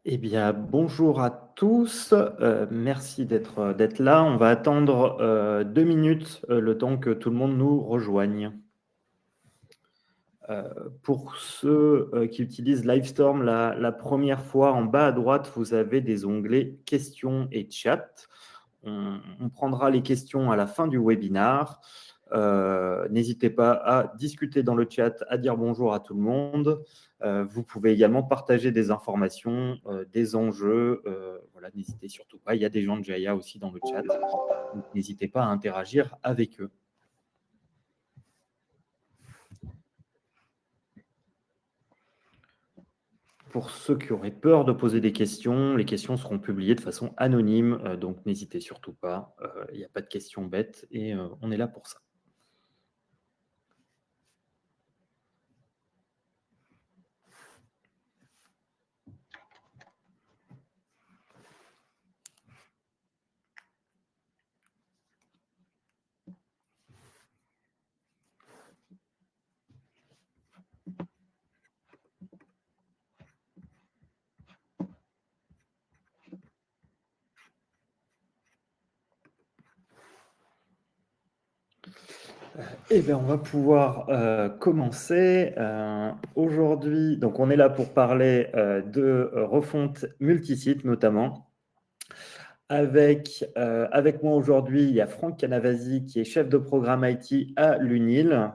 Eh bien, bonjour à tous. Merci d'être là. On va attendre 2 minutes, le temps que tout le monde nous rejoigne. Pour ceux qui utilisent Livestorm la première fois, en bas à droite, vous avez des onglets questions et chat. On prendra les questions à la fin du webinaire. N'hésitez pas à discuter dans le chat, à dire bonjour à tout le monde. Vous pouvez également partager des informations, des enjeux. Voilà, n'hésitez surtout pas. Il y a des gens de Jaya aussi dans le chat. Donc, n'hésitez pas à interagir avec eux. Pour ceux qui auraient peur de poser des questions, les questions seront publiées de façon anonyme. Donc, n'hésitez surtout pas. Il n'y a pas de questions bêtes et on est là pour ça. Eh bien, on va pouvoir commencer. Aujourd'hui, donc on est là pour parler de refonte multisite notamment. Avec moi aujourd'hui, il y a Franck Canavasi qui est chef de programme IT à l'UNIL,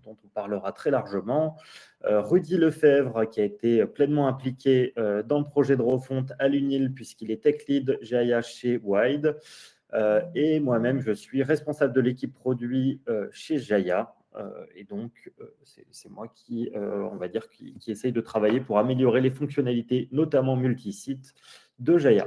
dont on parlera très largement. Rudy Lefebvre qui a été pleinement impliqué dans le projet de refonte à l'UNIL puisqu'il est tech lead GIA chez Wide. Et moi-même, je suis responsable de l'équipe produit chez Jaya. Et donc, c'est moi qui, on va dire, qui essaye de travailler pour améliorer les fonctionnalités, notamment multi-sites, de Jaya.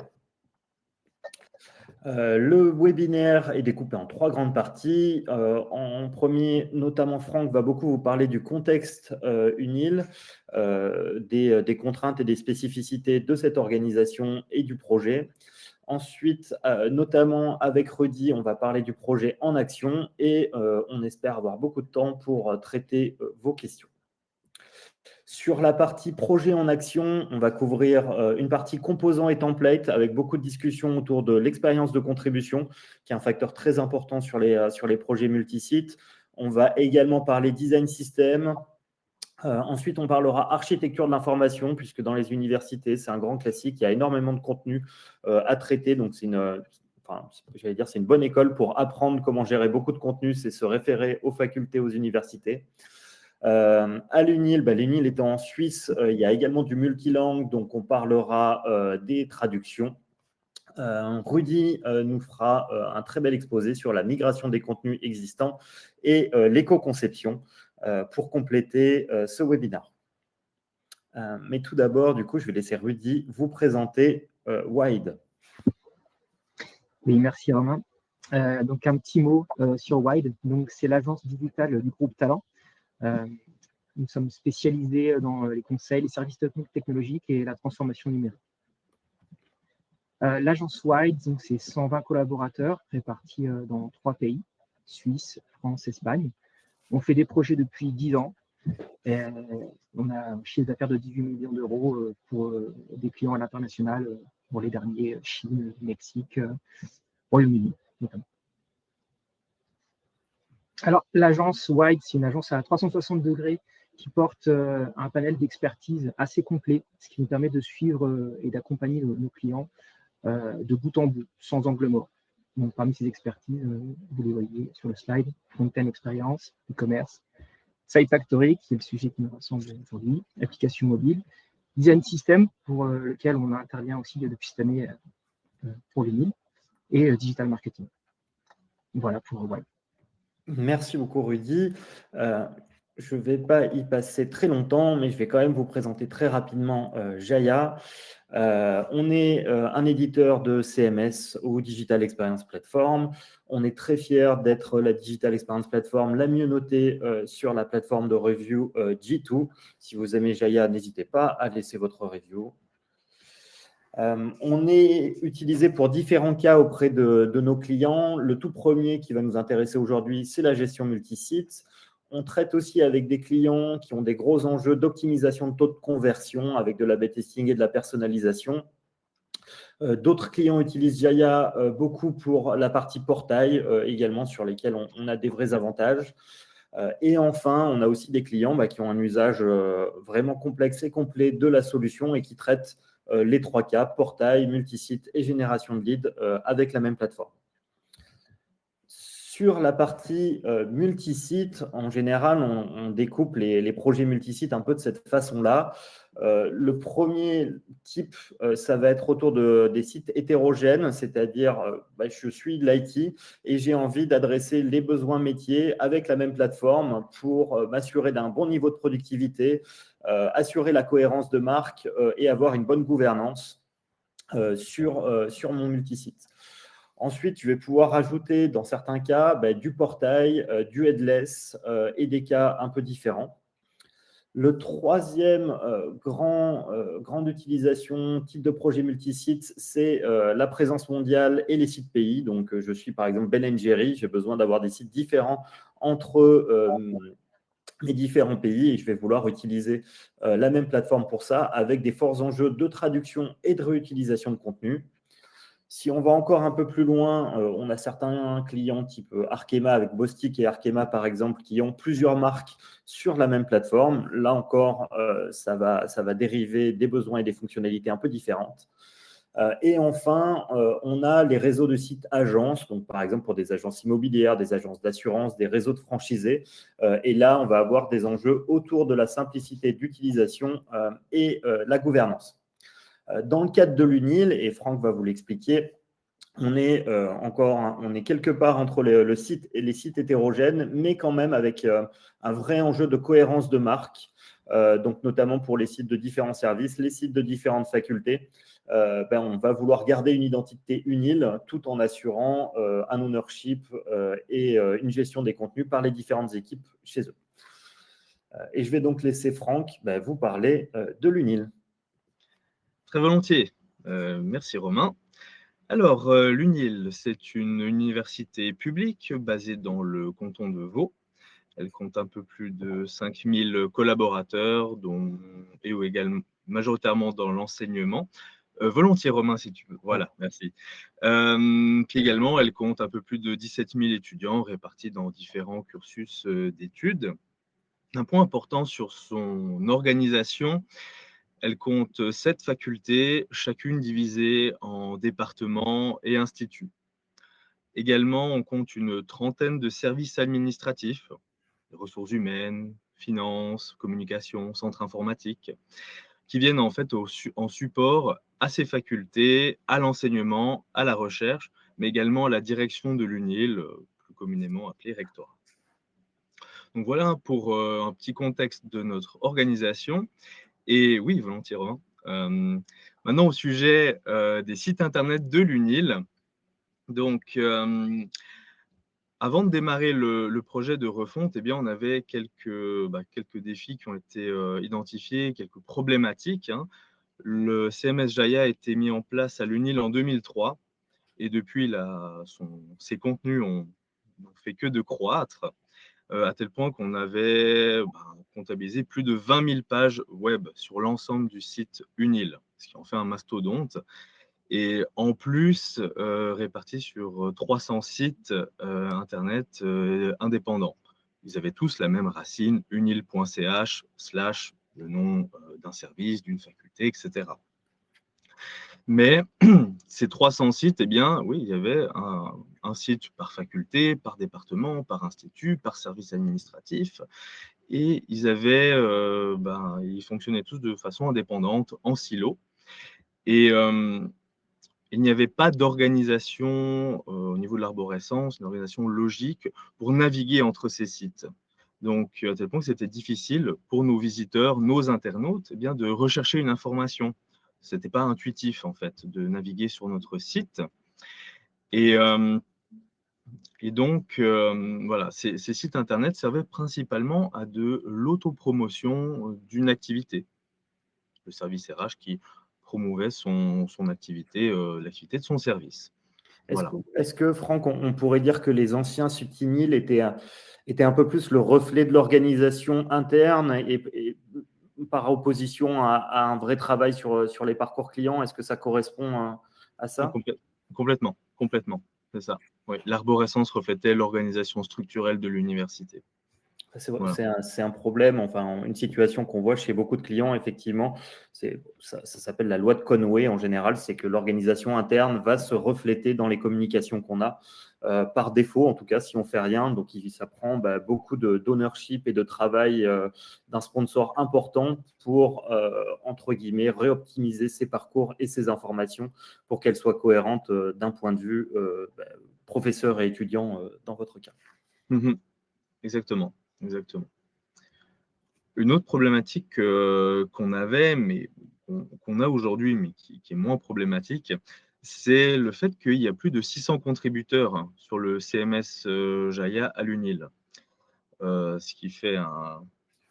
Le webinaire est découpé en 3 grandes parties. En premier, notamment, Franck va beaucoup vous parler du contexte UNIL, des contraintes et des spécificités de cette organisation et du projet. Ensuite, notamment avec Rudy, on va parler du projet en action et on espère avoir beaucoup de temps pour traiter vos questions. Sur la partie projet en action, on va couvrir une partie composants et templates avec beaucoup de discussions autour de l'expérience de contribution, qui est un facteur très important sur les projets multisites. On va également parler design system. Ensuite, on parlera architecture de l'information, puisque dans les universités, c'est un grand classique. Il y a énormément de contenu à traiter. Donc, c'est une bonne école pour apprendre comment gérer beaucoup de contenu, c'est se référer aux facultés, aux universités. À l'UNIL, l'UNIL étant en Suisse, il y a également du multilangue, donc on parlera des traductions. Rudy nous fera un très bel exposé sur la migration des contenus existants et l'éco-conception pour compléter ce webinaire. Mais tout d'abord, du coup, je vais laisser Rudy vous présenter Wide. Oui, merci Romain. Donc un petit mot sur Wide. Donc c'est l'agence digitale du groupe Talent. Nous sommes spécialisés dans les conseils, les services technologiques et la transformation numérique. L'agence Wide, donc c'est 120 collaborateurs répartis dans 3 pays, Suisse, France, Espagne. On fait des projets depuis 10 ans. On a un chiffre d'affaires de 18 millions d'euros pour des clients à l'international, pour les derniers, Chine, Mexique, Royaume-Uni notamment. Alors, l'agence Wide, c'est une agence à 360 degrés qui porte un panel d'expertise assez complet, ce qui nous permet de suivre et d'accompagner nos clients de bout en bout, sans angle mort. Donc, parmi ces expertises, vous les voyez sur le slide, Front-End Experience, e-commerce, Site Factory, qui est le sujet qui nous rassemble aujourd'hui, application mobile, Design System, pour lequel on intervient aussi depuis cette année pour l'UNIL, et Digital Marketing. Voilà pour Wide. Merci beaucoup, Rudy. Je ne vais pas y passer très longtemps, mais je vais quand même vous présenter très rapidement Jaya. On est un éditeur de CMS ou Digital Experience Platform. On est très fiers d'être la Digital Experience Platform la mieux notée sur la plateforme de review G2. Si vous aimez Jaya, n'hésitez pas à laisser votre review. On est utilisé pour différents cas auprès de nos clients. Le tout premier qui va nous intéresser aujourd'hui, c'est la gestion multisite. On traite aussi avec des clients qui ont des gros enjeux d'optimisation de taux de conversion avec de l'A/B testing et de la personnalisation. D'autres clients utilisent Jaya beaucoup pour la partie portail également, sur lesquels on a des vrais avantages. Et enfin, on a aussi des clients qui ont un usage vraiment complexe et complet de la solution et qui traitent les 3 cas, portail, multisite et génération de leads avec la même plateforme. Sur la partie multisite, en général, on découpe les projets multisites un peu de cette façon-là. Le premier type, ça va être autour des sites hétérogènes, c'est-à-dire je suis de l'IT et j'ai envie d'adresser les besoins métiers avec la même plateforme pour m'assurer d'un bon niveau de productivité, assurer la cohérence de marque et avoir une bonne gouvernance sur mon multisite. Ensuite, je vais pouvoir ajouter, dans certains cas, du portail, du headless et des cas un peu différents. Le troisième grande utilisation, type de projet multisite, c'est la présence mondiale et les sites pays. Donc, je suis par exemple Ben & Jerry, j'ai besoin d'avoir des sites différents entre les différents pays et je vais vouloir utiliser la même plateforme pour ça avec des forts enjeux de traduction et de réutilisation de contenu. Si on va encore un peu plus loin, on a certains clients type Arkema avec Bostik et Arkema par exemple qui ont plusieurs marques sur la même plateforme. Là encore, ça va dériver des besoins et des fonctionnalités un peu différentes. Et enfin, on a les réseaux de sites agences, donc par exemple pour des agences immobilières, des agences d'assurance, des réseaux de franchisés. Et là, on va avoir des enjeux autour de la simplicité d'utilisation et la gouvernance. Dans le cadre de l'UNIL, et Franck va vous l'expliquer, on est quelque part entre le site et les sites hétérogènes, mais quand même avec un vrai enjeu de cohérence de marque, donc notamment pour les sites de différents services, les sites de différentes facultés. On va vouloir garder une identité UNIL tout en assurant un ownership et une gestion des contenus par les différentes équipes chez eux. Et je vais donc laisser Franck vous parler de l'UNIL. Très volontiers. Merci Romain. Alors, l'UNIL, c'est une université publique basée dans le canton de Vaud. Elle compte un peu plus de 5000 collaborateurs, et également majoritairement dans l'enseignement. Volontiers Romain, si tu veux. Voilà, merci. Puis également, elle compte un peu plus de 17 000 étudiants répartis dans différents cursus d'études. Un point important sur son organisation, elle compte 7 facultés, chacune divisée en départements et instituts. Également, on compte une trentaine de services administratifs, ressources humaines, finances, communication, centre informatique, qui viennent en fait en support à ces facultés, à l'enseignement, à la recherche, mais également à la direction de l'UNIL, plus communément appelée rectorat. Donc voilà pour un petit contexte de notre organisation. Et oui, volontiers, Romain. Maintenant, au sujet des sites internet de l'UNIL. Donc, avant de démarrer le projet de refonte, eh bien, on avait quelques défis qui ont été identifiés, quelques problématiques. Le CMS Jaya a été mis en place à l'UNIL en 2003 et depuis, ses contenus n'ont fait que de croître. À tel point qu'on avait comptabilisé plus de 20 000 pages web sur l'ensemble du site UNIL, ce qui en fait un mastodonte. Et en plus, répartis sur 300 sites Internet indépendants. Ils avaient tous la même racine, unil.ch / le nom d'un service, d'une faculté, etc. Mais ces 300 sites, eh bien, oui, il y avait un site par faculté, par département, par institut, par service administratif. Et ils fonctionnaient tous de façon indépendante, en silo. Et il n'y avait pas d'organisation au niveau de l'arborescence, une organisation logique pour naviguer entre ces sites. Donc, à tel point que c'était difficile pour nos visiteurs, nos internautes, de rechercher une information. Ce n'était pas intuitif, en fait, de naviguer sur notre site. Et donc, voilà, ces sites Internet servaient principalement à de l'autopromotion d'une activité. Le service RH qui promouvait son activité, l'activité de son service. Voilà. Est-ce que, Franck, on pourrait dire que les anciens sites INIL étaient un peu plus le reflet de l'organisation interne et par opposition à un vrai travail sur les parcours clients? Est-ce que ça correspond à ça? Complètement, complètement, c'est ça. Oui, l'arborescence reflétait l'organisation structurelle de l'université. Voilà. C'est un problème, enfin, une situation qu'on voit chez beaucoup de clients, effectivement. Ça s'appelle la loi de Conway en général, c'est que l'organisation interne va se refléter dans les communications qu'on a, par défaut, en tout cas, si on ne fait rien. Donc, ça prend beaucoup d'ownership et de travail d'un sponsor important pour, entre guillemets, réoptimiser ses parcours et ses informations pour qu'elles soient cohérentes d'un point de vue professeur et étudiant dans votre cas. Exactement, exactement. Une autre problématique qu'on avait, mais qu'on a aujourd'hui, mais qui est moins problématique, c'est le fait qu'il y a plus de 600 contributeurs sur le CMS Jaya à l'UNIL. Ce qui fait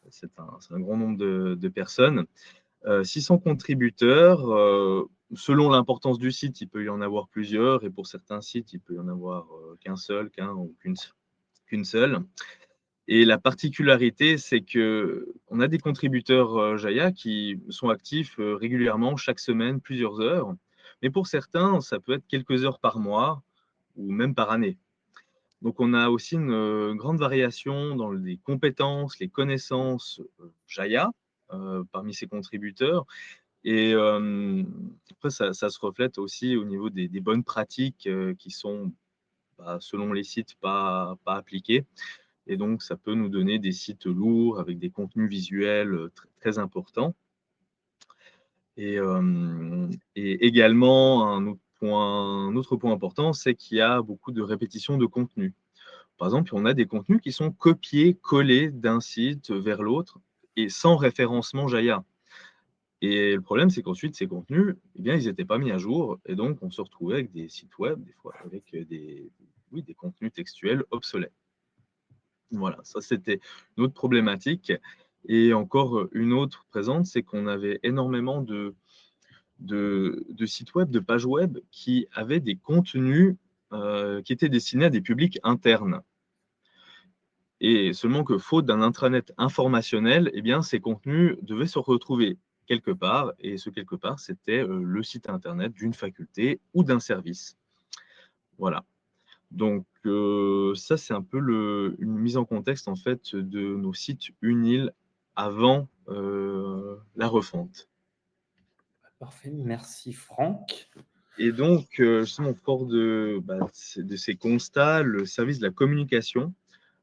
c'est un grand nombre de personnes. 600 contributeurs, selon l'importance du site, il peut y en avoir plusieurs, et pour certains sites, il peut y en avoir qu'un seul, ou qu'une seule. Et la particularité, c'est qu'on a des contributeurs Jaya qui sont actifs régulièrement, chaque semaine, plusieurs heures. Mais pour certains, ça peut être quelques heures par mois ou même par année. Donc, on a aussi une grande variation dans les compétences, les connaissances Jaya parmi ces contributeurs. Et après, ça se reflète aussi au niveau des bonnes pratiques qui sont, selon les sites, pas appliquées. Et donc, ça peut nous donner des sites lourds avec des contenus visuels très importants. Et également, un autre point important, c'est qu'il y a beaucoup de répétitions de contenus. Par exemple, on a des contenus qui sont copiés, collés d'un site vers l'autre et sans référencement Jaya. Et le problème, c'est qu'ensuite, ces contenus, eh bien, ils n'étaient pas mis à jour. Et donc, on se retrouvait avec des sites web, des fois, avec des contenus textuels obsolètes. Voilà, ça c'était une autre problématique. Et encore une autre présente, c'est qu'on avait énormément de sites web, de pages web qui avaient des contenus qui étaient destinés à des publics internes. Et seulement que faute d'un intranet informationnel, eh bien, ces contenus devaient se retrouver quelque part, et ce quelque part, c'était le site internet d'une faculté ou d'un service. Voilà. Donc, ça, c'est un peu une mise en contexte en fait, de nos sites UNIL avant la refonte. Parfait, merci Franck. Et donc, justement, fort de ces constats, le service de la communication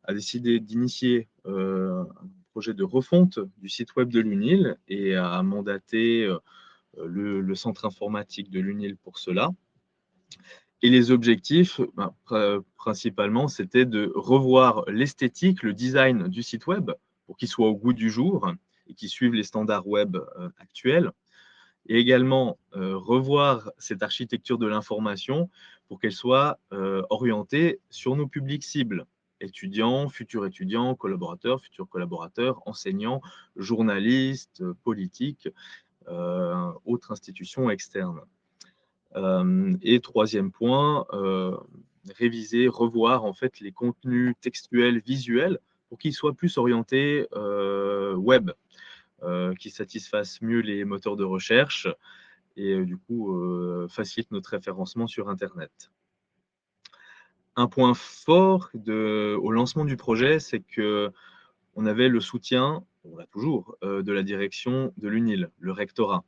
a décidé d'initier un projet de refonte du site web de l'UNIL et a mandaté le centre informatique de l'UNIL pour cela. Et les objectifs, principalement, c'était de revoir l'esthétique, le design du site web pour qu'il soit au goût du jour et qu'il suive les standards web actuels. Et également revoir cette architecture de l'information pour qu'elle soit orientée sur nos publics cibles, étudiants, futurs futurs collaborateurs, enseignants, journalistes, politiques, autres institutions externes. Et troisième point, réviser, revoir en fait les contenus textuels, visuels, pour qu'ils soient plus orientés web, qui satisfassent mieux les moteurs de recherche et du coup facilitent notre référencement sur Internet. Un point fort au lancement du projet, c'est qu'on avait le soutien, on l'a toujours, de la direction de l'UNIL, le rectorat.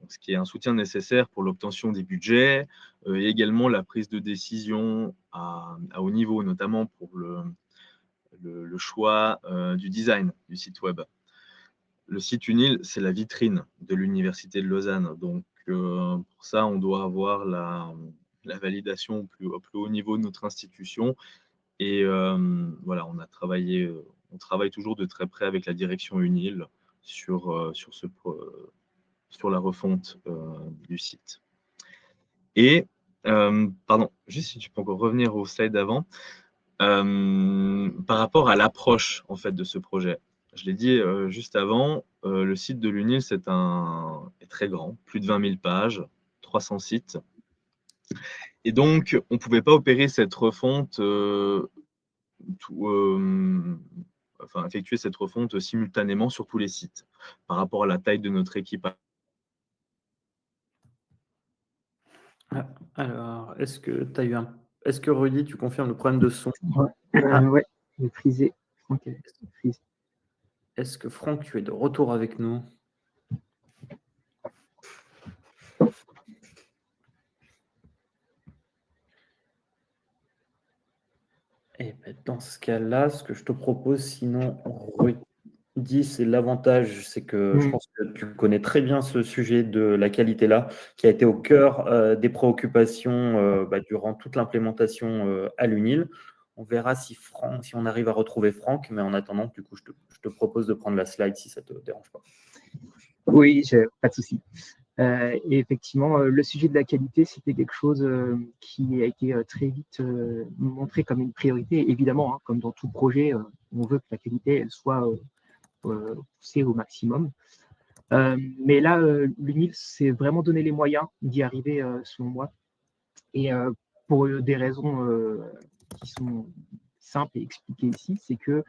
Ce qui est un soutien nécessaire pour l'obtention des budgets et également la prise de décision à haut niveau, notamment pour le choix du design du site web. Le site UNIL, c'est la vitrine de l'Université de Lausanne. Donc, pour ça, on doit avoir la validation au plus haut niveau de notre institution. Et voilà, on travaille toujours de très près avec la direction UNIL sur la refonte du site. Et, pardon, juste si tu peux encore revenir au slide d'avant, par rapport à l'approche en fait, de ce projet. Je l'ai dit juste avant, le site de l'UNIL est très grand, plus de 20 000 pages, 300 sites. Et donc, on ne pouvait pas opérer cette refonte, effectuer cette refonte simultanément sur tous les sites par rapport à la taille de notre équipe. Ah, alors, est-ce que Rudy, tu confirmes le problème de son? Ouais, maîtrisé. Franck, maîtrisé. Est-ce que Franck, tu es de retour avec nous? Et ben, dans ce cas-là, ce que je te propose, sinon, Rudy, c'est l'avantage, c'est que je pense que tu connais très bien ce sujet de la qualité-là, qui a été au cœur des préoccupations durant toute l'implémentation à l'UNIL. On verra si on arrive à retrouver Franck, mais en attendant, du coup, je te propose de prendre la slide si ça ne te dérange pas. Oui, pas de souci. Et effectivement, le sujet de la qualité, c'était quelque chose qui a été très vite montré comme une priorité. Évidemment, hein, comme dans tout projet, on veut que la qualité elle soit poussée au maximum. Mais là, l'UNIL s'est vraiment donné les moyens d'y arriver, selon moi. Et pour des raisons qui sont simples et expliquées ici, c'est que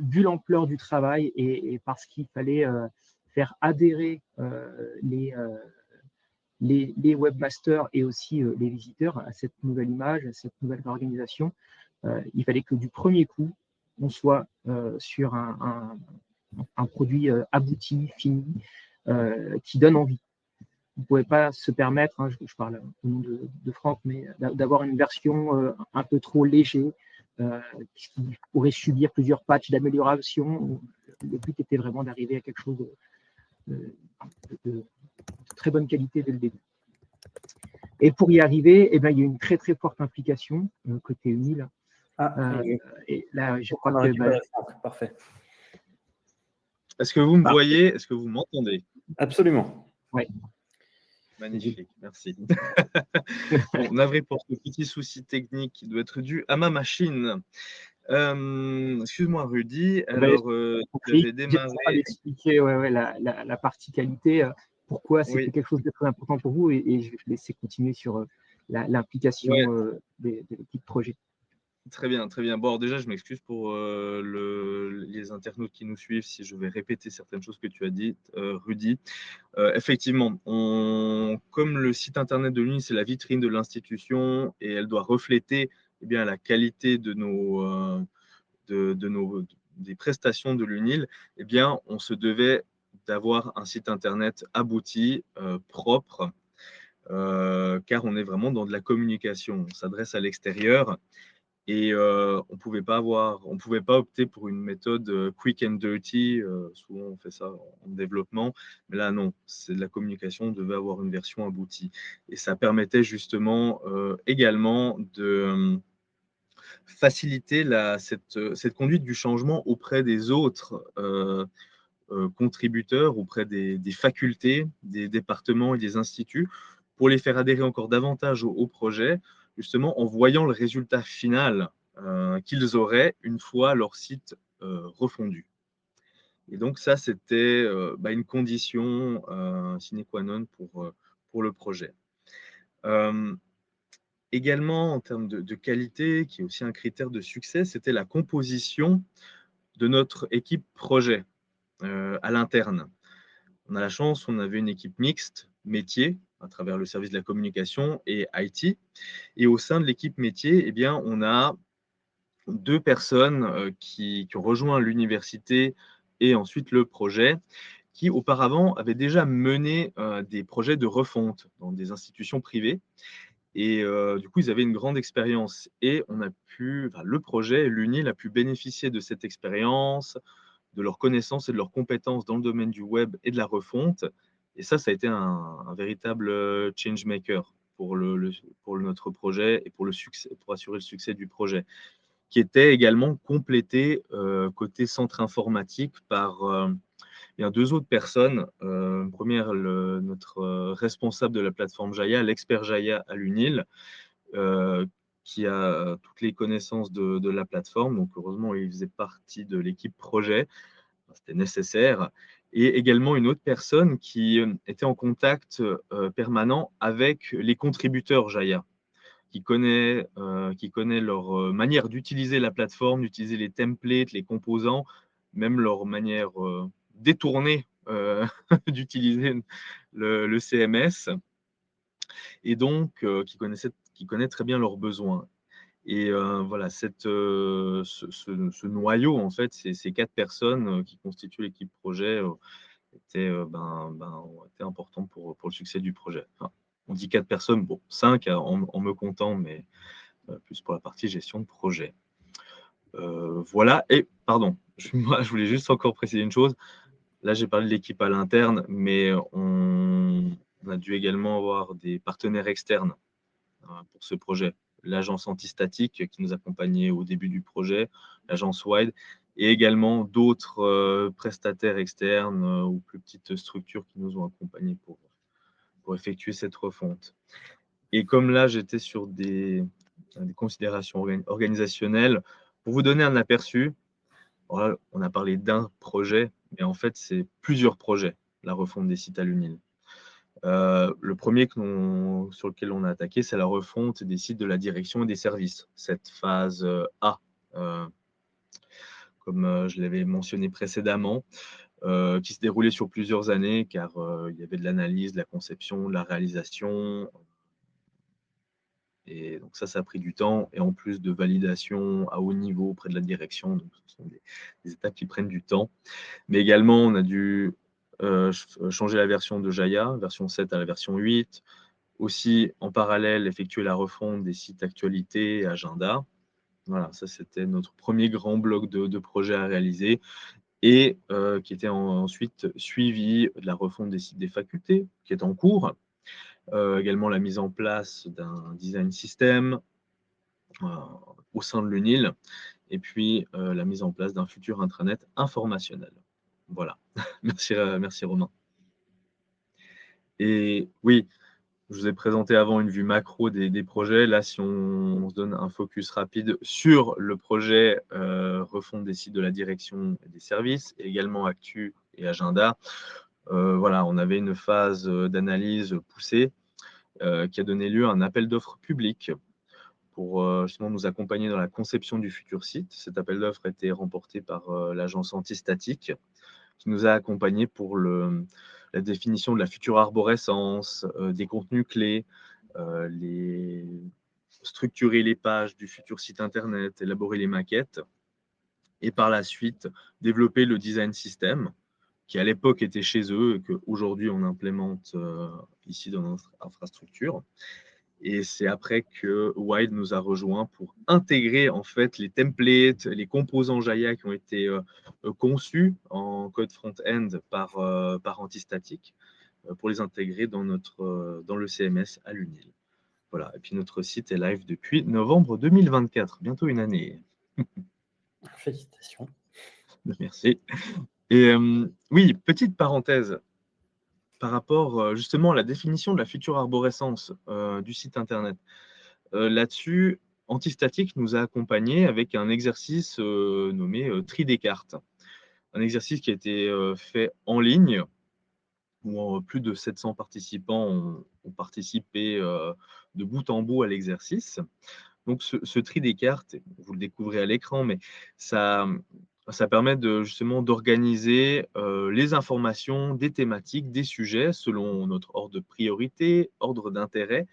vu l'ampleur du travail et parce qu'il fallait faire adhérer les webmasters et aussi les visiteurs à cette nouvelle image, à cette nouvelle organisation, il fallait que du premier coup, on soit sur un produit abouti, fini, qui donne envie. On ne pouvait pas se permettre, hein, je parle au nom de Franck, mais d'avoir une version un peu trop léger, qui pourrait subir plusieurs patchs d'amélioration. Le but était vraiment d'arriver à quelque chose de très bonne qualité dès le début. Et pour y arriver, eh ben, il y a une très très forte implication côté UNIL. Et là, je crois que parfait. Est-ce que vous me voyez? Est-ce que vous m'entendez? Absolument. Oui. Magnifique, merci. Bon, navré pour ce petit souci technique qui doit être dû à ma machine. Excuse-moi Rudy, alors tu avais démarré. D'expliquer la partie qualité, pourquoi c'était quelque chose de très important pour vous, et je vais te laisser continuer sur l'implication de l'équipe projet. Très bien, très bien. Bon, alors déjà, je m'excuse pour les internautes qui nous suivent si je vais répéter certaines choses que tu as dites, Rudy. Effectivement, comme le site internet de l'UNIL, c'est la vitrine de l'institution et elle doit refléter la qualité de des prestations de l'UNIL, on se devait d'avoir un site internet abouti, propre, car on est vraiment dans de la communication. On s'adresse à l'extérieur. Et on pouvait pas opter pour une méthode quick and dirty. Souvent, on fait ça en développement. Mais là, non, c'est de la communication. On devait avoir une version aboutie. Et ça permettait justement également de faciliter cette conduite du changement auprès des autres contributeurs, auprès des facultés, des départements et des instituts, pour les faire adhérer encore davantage au projet, justement en voyant le résultat final qu'ils auraient une fois leur site refondu. Et donc ça, c'était une condition sine qua non pour le projet. Également, en termes de qualité, qui est aussi un critère de succès, c'était la composition de notre équipe projet à l'interne. On a la chance, on avait une équipe mixte, métier, à travers le service de la communication et IT. Et au sein de l'équipe métier, on a 2 personnes qui ont rejoint l'université et ensuite le projet, qui auparavant avaient déjà mené des projets de refonte dans des institutions privées. Et du coup, ils avaient une grande expérience. Et le projet, l'UNIL, a pu bénéficier de cette expérience, de leurs connaissances et de leurs compétences dans le domaine du web et de la refonte. Et ça a été un véritable change maker pour notre projet et pour assurer le succès du projet, qui était également complété côté centre informatique par 2 autres personnes. Première, notre responsable de la plateforme Jaya, l'expert Jaya à l'UNIL, qui a toutes les connaissances de la plateforme. Donc, heureusement, il faisait partie de l'équipe projet. C'était nécessaire. Et également une autre personne qui était en contact permanent avec les contributeurs Jaya. qui connaît leur manière d'utiliser la plateforme, d'utiliser les templates, les composants, même leur manière détournée d'utiliser le CMS, et donc qui connaît très bien leurs besoins. Et voilà, ce noyau, en fait, ces 4 personnes qui constituent l'équipe projet étaient importants pour le succès du projet. Enfin, on dit 4 personnes, bon, 5 en me comptant, mais plus pour la partie gestion de projet. Voilà, et pardon, moi, je voulais juste encore préciser une chose. Là, j'ai parlé de l'équipe à l'interne, mais on a dû également avoir des partenaires externes pour ce projet. L'agence Antistatique qui nous accompagnait au début du projet, l'agence Wide, et également d'autres prestataires externes ou plus petites structures qui nous ont accompagnés pour effectuer cette refonte. Et comme là, j'étais sur des considérations organisationnelles, pour vous donner un aperçu, voilà, on a parlé d'un projet, mais en fait, c'est plusieurs projets, la refonte des sites à l'UNIL. Le premier sur lequel on a attaqué, c'est la refonte des sites de la direction et des services, cette phase A, comme je l'avais mentionné précédemment, qui se déroulait sur plusieurs années, car il y avait de l'analyse, de la conception, de la réalisation. Et donc ça a pris du temps, et en plus de validation à haut niveau auprès de la direction. Donc ce sont des étapes qui prennent du temps. Mais également, on a dû changer la version de Jaya, version 7 à la version 8. Aussi, en parallèle, effectuer la refonte des sites actualités et agenda. Voilà, ça c'était notre premier grand bloc de projet à réaliser, et qui était ensuite suivi de la refonte des sites des facultés, qui est en cours. Également la mise en place d'un design system au sein de l'UNIL, et puis la mise en place d'un futur intranet informationnel. Voilà, merci Romain. Et oui, je vous ai présenté avant une vue macro des projets. Là, si on se donne un focus rapide sur le projet refonte des sites de la direction et des services, et également Actu et Agenda, voilà, on avait une phase d'analyse poussée qui a donné lieu à un appel d'offres public pour justement nous accompagner dans la conception du futur site. Cet appel d'offres a été remporté par l'agence Antistatique, qui nous a accompagnés pour la définition de la future arborescence, des contenus clés, structurer les pages du futur site internet, élaborer les maquettes, et par la suite développer le design system, qui à l'époque était chez eux et qu'aujourd'hui on implémente ici dans notre infrastructure. Et c'est après que Wide nous a rejoints pour intégrer en fait les templates, les composants Jaya qui ont été conçus en code front-end par Antistatic, pour les intégrer dans le CMS à l'UNIL. Voilà. Et puis notre site est live depuis novembre 2024, bientôt une année. Félicitations. Merci. Et oui, petite parenthèse par rapport justement à la définition de la future arborescence du site internet. Là-dessus, Antistatic nous a accompagnés avec un exercice nommé tri des cartes. Un exercice qui a été fait en ligne, où plus de 700 participants ont participé de bout en bout à l'exercice. Donc ce tri des cartes, vous le découvrez à l'écran, mais ça permet justement d'organiser les informations, des thématiques, des sujets selon notre ordre de priorité, ordre d'intérêt,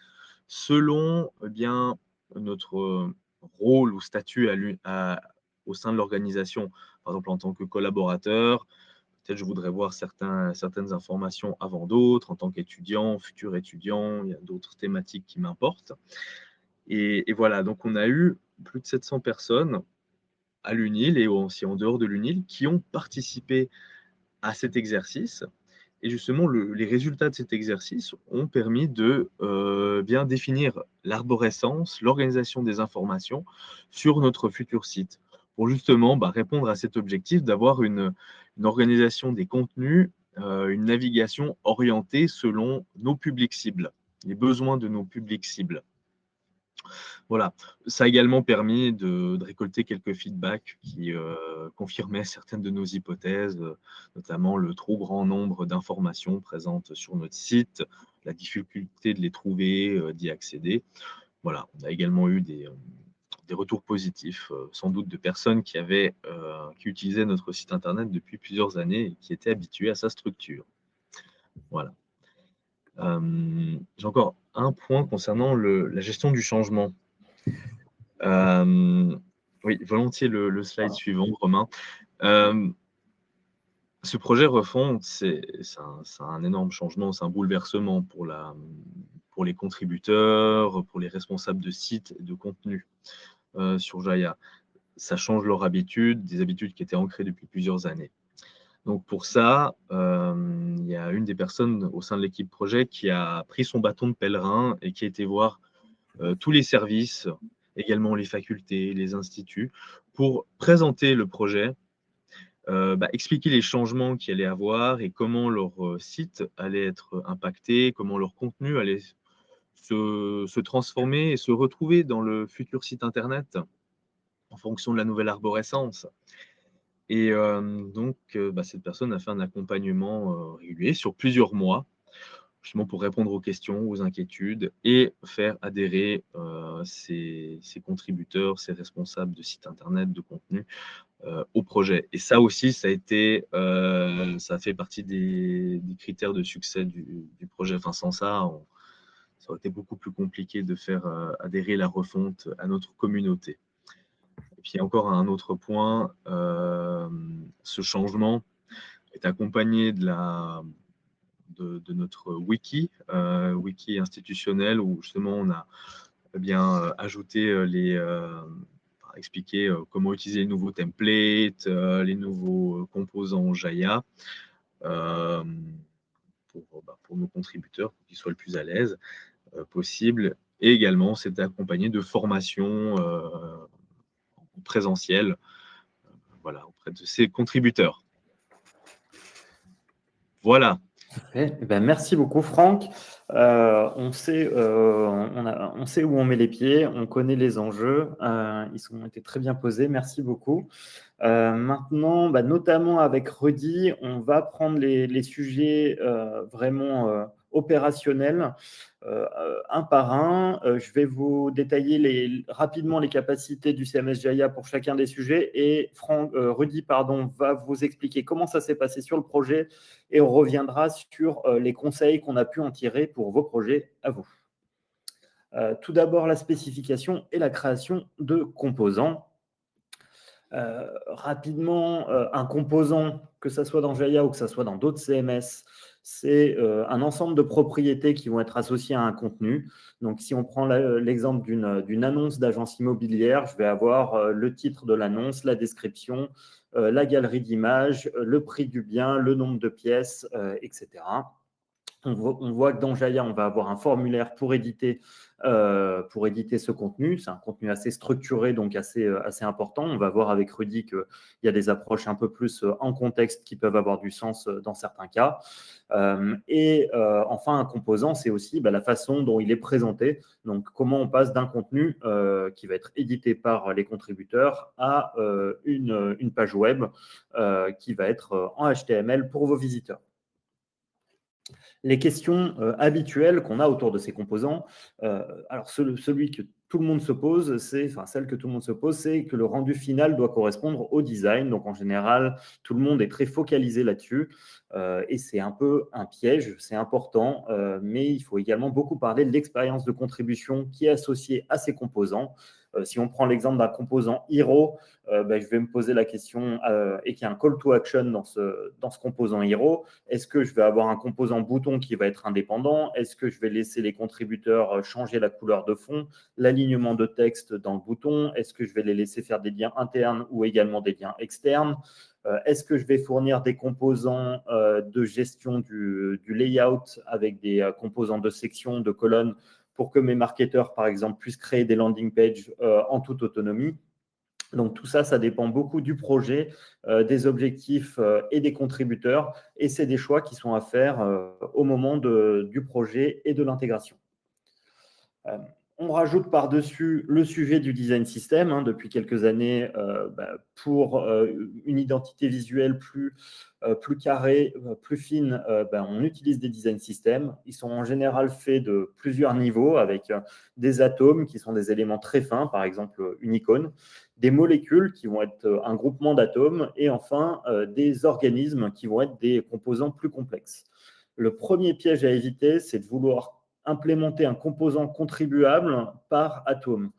selon bien notre rôle ou statut au sein de l'organisation. Par exemple, en tant que collaborateur, peut-être je voudrais voir certaines informations avant d'autres. En tant qu'étudiant, futur étudiant, il y a d'autres thématiques qui m'importent. Et voilà, donc on a eu plus de 700 personnes à l'UNIL et aussi en dehors de l'UNIL qui ont participé à cet exercice. Et justement, les résultats de cet exercice ont permis de bien définir l'arborescence, l'organisation des informations sur notre futur site, pour justement répondre à cet objectif d'avoir une organisation des contenus, une navigation orientée selon nos publics cibles, les besoins de nos publics cibles. Voilà, ça a également permis de récolter quelques feedbacks qui confirmaient certaines de nos hypothèses, notamment le trop grand nombre d'informations présentes sur notre site, la difficulté de les trouver, d'y accéder. Voilà, on a également eu des retours positifs, sans doute de personnes qui utilisaient notre site internet depuis plusieurs années et qui étaient habituées à sa structure. Voilà. J'ai encore un point concernant la gestion du changement. Oui, volontiers le slide suivant, Romain. Ce projet refonte, c'est un énorme changement, c'est un bouleversement pour les contributeurs, pour les responsables de sites et de contenu sur Jaya. Ça change leurs habitudes, des habitudes qui étaient ancrées depuis plusieurs années. Donc pour ça, il y a une des personnes au sein de l'équipe projet qui a pris son bâton de pèlerin et qui a été voir tous les services, également les facultés, les instituts, pour présenter le projet, expliquer les changements qu'il allait avoir et comment leur site allait être impacté, comment leur contenu allait se transformer et se retrouver dans le futur site internet en fonction de la nouvelle arborescence. Et donc, cette personne a fait un accompagnement régulier sur plusieurs mois, justement pour répondre aux questions, aux inquiétudes et faire adhérer ces contributeurs, ces responsables de sites internet, de contenu au projet. Et ça aussi, ça a fait partie des critères de succès du projet. Enfin, sans ça, ça aurait été beaucoup plus compliqué de faire adhérer la refonte à notre communauté. Et puis encore un autre point, ce changement est accompagné de notre wiki institutionnel, où justement on a ajouté expliquer comment utiliser les nouveaux templates, les nouveaux composants Jaya pour nos contributeurs, pour qu'ils soient le plus à l'aise possible. Et également, c'est accompagné de formations présentielles auprès de ces contributeurs. Voilà. Merci beaucoup, Franck. On sait où on met les pieds, on connaît les enjeux, ils ont été très bien posés, merci beaucoup. Maintenant, notamment avec Rudy, on va prendre les sujets vraiment opérationnels un par un. Je vais vous détailler rapidement les capacités du CMS Jaya pour chacun des sujets et Rudy va vous expliquer comment ça s'est passé sur le projet et on reviendra sur les conseils qu'on a pu en tirer pour vos projets à vous. Tout d'abord, la spécification et la création de composants. Rapidement, un composant, que ce soit dans Jaya ou que ce soit dans d'autres CMS, c'est un ensemble de propriétés qui vont être associées à un contenu. Donc, si on prend l'exemple d'une annonce d'agence immobilière, je vais avoir le titre de l'annonce, la description, la galerie d'images, le prix du bien, le nombre de pièces, etc. On voit que dans Jaya, on va avoir un formulaire pour éditer ce contenu. C'est un contenu assez structuré, donc assez important. On va voir avec Rudy qu'il y a des approches un peu plus en contexte qui peuvent avoir du sens dans certains cas. Enfin, un composant, c'est aussi la façon dont il est présenté. Donc, comment on passe d'un contenu qui va être édité par les contributeurs à une page web qui va être en HTML pour vos visiteurs. Les questions habituelles qu'on a autour de ces composants, alors celui que tout le monde se pose, celle que tout le monde se pose, c'est que le rendu final doit correspondre au design. Donc en général, tout le monde est très focalisé là-dessus et c'est un peu un piège, c'est important, mais il faut également beaucoup parler de l'expérience de contribution qui est associée à ces composants. Si on prend l'exemple d'un composant Hero, je vais me poser la question et qu'il y a un call to action dans ce composant Hero. Est-ce que je vais avoir un composant bouton qui va être indépendant? Est-ce que je vais laisser les contributeurs changer la couleur de fond, l'alignement de texte dans le bouton? Est-ce que je vais les laisser faire des liens internes ou également des liens externes? Est-ce que je vais fournir des composants de gestion du layout avec des composants de section, de colonnes pour que mes marketeurs, par exemple, puissent créer des landing pages en toute autonomie? Donc, tout ça, ça dépend beaucoup du projet, des objectifs et des contributeurs. Et c'est des choix qui sont à faire au moment du projet et de l'intégration. On rajoute par-dessus le sujet du design system, hein, depuis quelques années, pour une identité visuelle plus carrée, plus fine, on utilise des design systems. Ils sont en général faits de plusieurs niveaux, avec des atomes qui sont des éléments très fins, par exemple une icône, des molécules qui vont être un groupement d'atomes, et enfin des organismes qui vont être des composants plus complexes. Le premier piège à éviter, c'est de vouloir implémenter un composant contribuable par atome.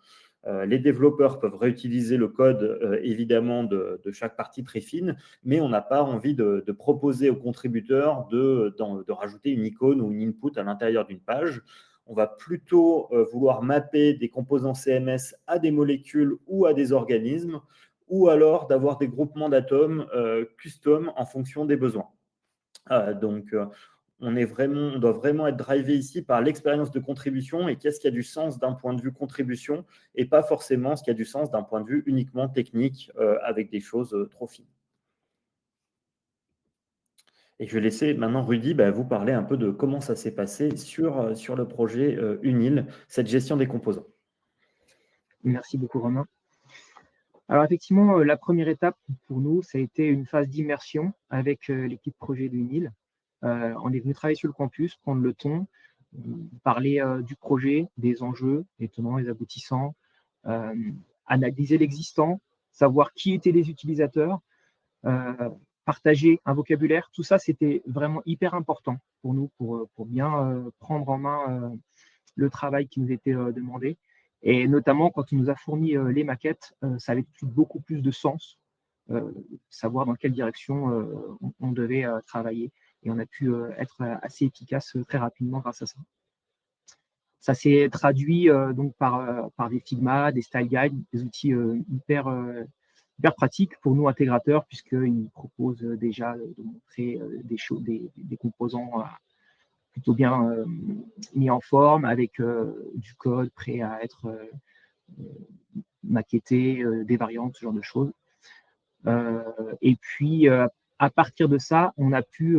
Les développeurs peuvent réutiliser le code, évidemment, de chaque partie très fine, mais on n'a pas envie de proposer aux contributeurs de rajouter une icône ou une input à l'intérieur d'une page. On va plutôt vouloir mapper des composants CMS à des molécules ou à des organismes, ou alors d'avoir des groupements d'atomes custom en fonction des besoins. Donc, on doit vraiment être drivé ici par l'expérience de contribution et qu'est-ce qui a du sens d'un point de vue contribution et pas forcément ce qui a du sens d'un point de vue uniquement technique avec des choses trop fines. Et je vais laisser maintenant Rudy vous parler un peu de comment ça s'est passé sur le projet UNIL, cette gestion des composants. Merci beaucoup, Romain. Alors effectivement, la première étape pour nous, ça a été une phase d'immersion avec l'équipe projet d'UNIL. On est venu travailler sur le campus, prendre le ton, parler du projet, des enjeux, les tenants, les aboutissants, analyser l'existant, savoir qui étaient les utilisateurs, partager un vocabulaire. Tout ça, c'était vraiment hyper important pour nous, pour bien prendre en main le travail qui nous était demandé. Et notamment, quand on nous a fourni les maquettes, ça avait beaucoup plus de sens, savoir dans quelle direction on devait travailler. Et on a pu être assez efficace très rapidement grâce à ça. Ça s'est traduit donc par des Figma, des style guides, des outils hyper pratiques pour nous intégrateurs, puisqu'ils proposent déjà de montrer des composants plutôt bien mis en forme, avec du code prêt à être maquetté, des variantes, ce genre de choses. Et puis, à partir de ça, on a pu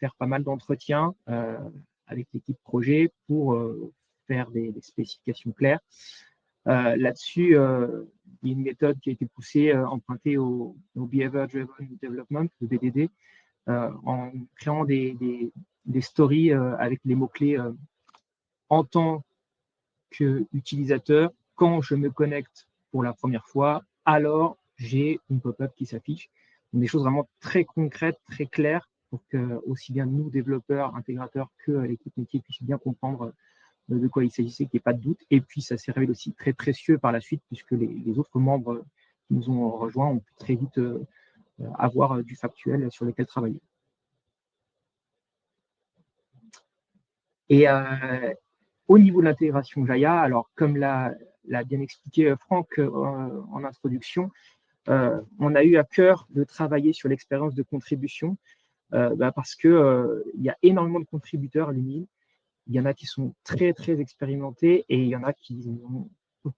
faire pas mal d'entretiens avec l'équipe projet pour faire des spécifications claires. Là-dessus, il y a une méthode qui a été poussée, empruntée au Behavior Driven Development, le BDD, en créant des stories avec les mots-clés en tant qu'utilisateur. Quand je me connecte pour la première fois, alors j'ai une pop-up qui s'affiche. Donc, des choses vraiment très concrètes, très claires, pour que aussi bien nous, développeurs, intégrateurs, que l'équipe métier puissent bien comprendre de quoi il s'agissait, qu'il n'y ait pas de doute. Et puis, ça s'est révélé aussi très précieux par la suite, puisque les autres membres qui nous ont rejoints ont pu très vite avoir du factuel sur lequel travailler. Et au niveau de l'intégration Jaya, alors comme l'a bien expliqué Franck en introduction, on a eu à cœur de travailler sur l'expérience de contribution parce qu'il y a énormément de contributeurs à l'UNIL. Il y en a qui sont très, très expérimentés et il y en a qui ont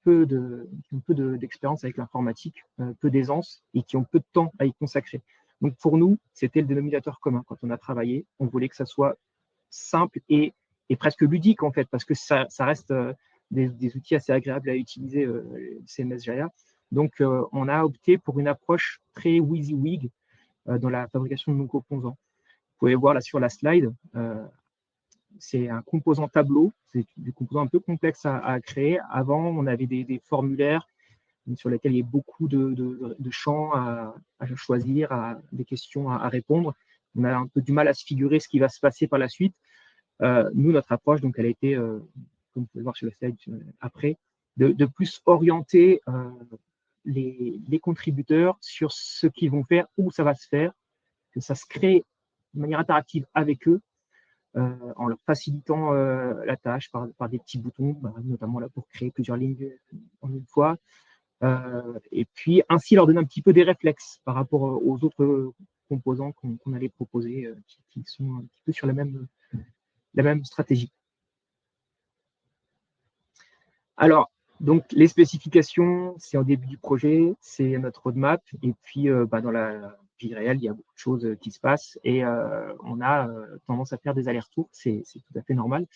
peu d'expérience avec l'informatique, peu d'aisance et qui ont peu de temps à y consacrer. Donc pour nous, c'était le dénominateur commun quand on a travaillé. On voulait que ça soit simple et presque ludique en fait, parce que ça reste des outils assez agréables à utiliser, CMS Jaya. Donc on a opté pour une approche très WYSIWYG dans la fabrication de nos composants. Vous pouvez voir là sur la slide, c'est un composant tableau, c'est des composants un peu complexes à créer. Avant, on avait des formulaires sur lesquels il y a beaucoup de champs à choisir, des questions à répondre. On a un peu du mal à se figurer ce qui va se passer par la suite. Nous, notre approche, donc, elle a été, comme vous pouvez voir sur le slide après, de plus orienter les contributeurs sur ce qu'ils vont faire, où ça va se faire, que ça se crée de manière interactive avec eux, en leur facilitant la tâche par des petits boutons, notamment là pour créer plusieurs lignes en une fois. Et puis ainsi leur donner un petit peu des réflexes par rapport aux autres composants qu'on allait proposer, qui sont un petit peu sur la même stratégie. Alors, donc les spécifications, c'est au début du projet, c'est notre roadmap, et puis dans la vie réelle, il y a beaucoup de choses qui se passent, et on a tendance à faire des allers-retours, c'est tout à fait normal.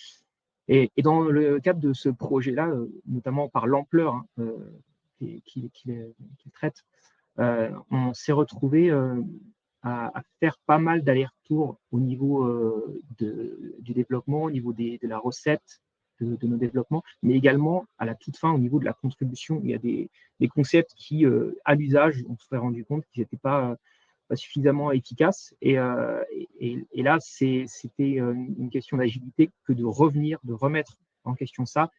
Et dans le cadre de ce projet-là, notamment par l'ampleur qu'il traite, on s'est retrouvé à faire pas mal d'allers-retours au niveau du développement, au niveau de la recette de nos développements, mais également à la toute fin au niveau de la contribution. Il y a des concepts qui, à l'usage, on se serait rendu compte qu'ils n'étaient pas suffisamment efficaces. Et là, c'était une question d'agilité que de revenir, de remettre en question ça.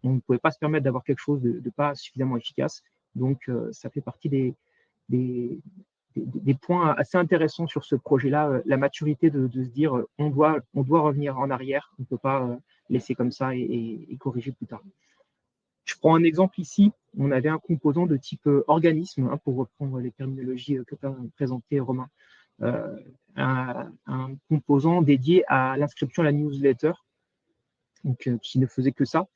On ne pouvait pas se permettre d'avoir quelque chose de pas suffisamment efficace. Donc, ça fait partie des points assez intéressants sur ce projet-là, la maturité de se dire on doit revenir en arrière, on ne peut pas laisser comme ça et corriger plus tard. Je prends un exemple ici, on avait un composant de type organisme, pour reprendre les terminologies que tu as présentées, Romain, un composant dédié à l'inscription à la newsletter, donc, qui ne faisait que ça.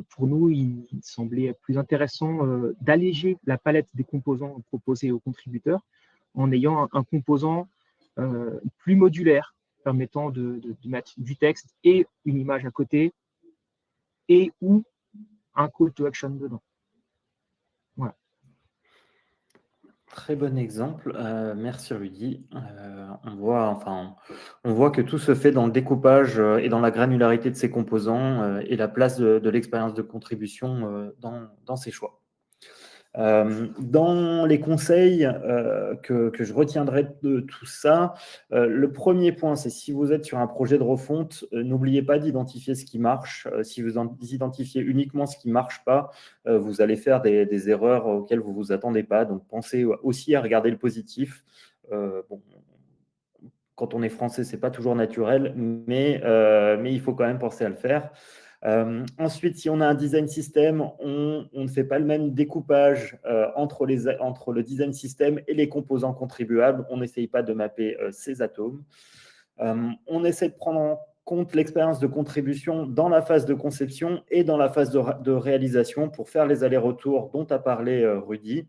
Pour nous, il semblait plus intéressant d'alléger la palette des composants proposés aux contributeurs en ayant un composant plus modulaire, permettant de mettre du texte et une image à côté et ou un call to action dedans. Voilà. Très bon exemple. Merci Rudy. On voit que tout se fait dans le découpage et dans la granularité de ces composants et la place de l'expérience de contribution dans ces choix. Dans les conseils que je retiendrai de tout ça, le premier point, c'est si vous êtes sur un projet de refonte, n'oubliez pas d'identifier ce qui marche. Si vous identifiez uniquement ce qui ne marche pas, vous allez faire des erreurs auxquelles vous ne vous attendez pas. Donc, pensez aussi à regarder le positif. Quand on est français, ce n'est pas toujours naturel, mais il faut quand même penser à le faire. Ensuite, si on a un design system, on ne fait pas le même découpage entre le design system et les composants contribuables. On n'essaye pas de mapper ces atomes. On essaie de prendre en compte l'expérience de contribution dans la phase de conception et dans la phase de réalisation pour faire les allers-retours dont a parlé Rudy.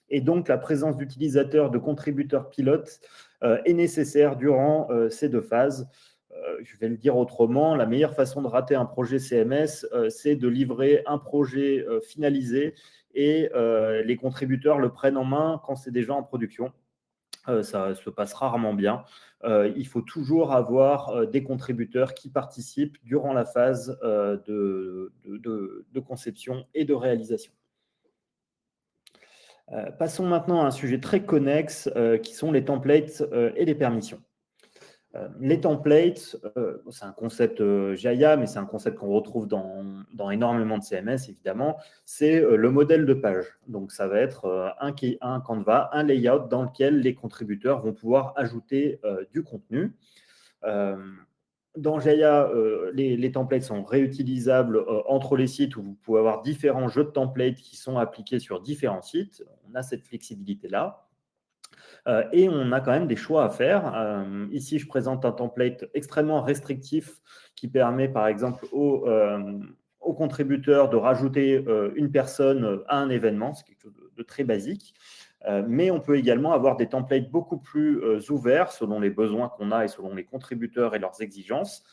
Et donc, la présence d'utilisateurs, de contributeurs pilotes est nécessaire durant ces deux phases. Je vais le dire autrement, la meilleure façon de rater un projet CMS, c'est de livrer un projet finalisé et les contributeurs le prennent en main quand c'est déjà en production. Ça se passe rarement bien. Il faut toujours avoir des contributeurs qui participent durant la phase de conception et de réalisation. Passons maintenant à un sujet très connexe qui sont les templates et les permissions. Les templates, c'est un concept Jaya, mais c'est un concept qu'on retrouve dans énormément de CMS, évidemment. C'est le modèle de page. Donc, ça va être un Canva, un layout dans lequel les contributeurs vont pouvoir ajouter du contenu. Dans Jaya, les templates sont réutilisables entre les sites où vous pouvez avoir différents jeux de templates qui sont appliqués sur différents sites. On a cette flexibilité-là. Et on a quand même des choix à faire. Ici, je présente un template extrêmement restrictif qui permet, par exemple, aux contributeurs de rajouter une personne à un événement. C'est quelque chose de très basique. Mais on peut également avoir des templates beaucoup plus ouverts selon les besoins qu'on a et selon les contributeurs et leurs exigences.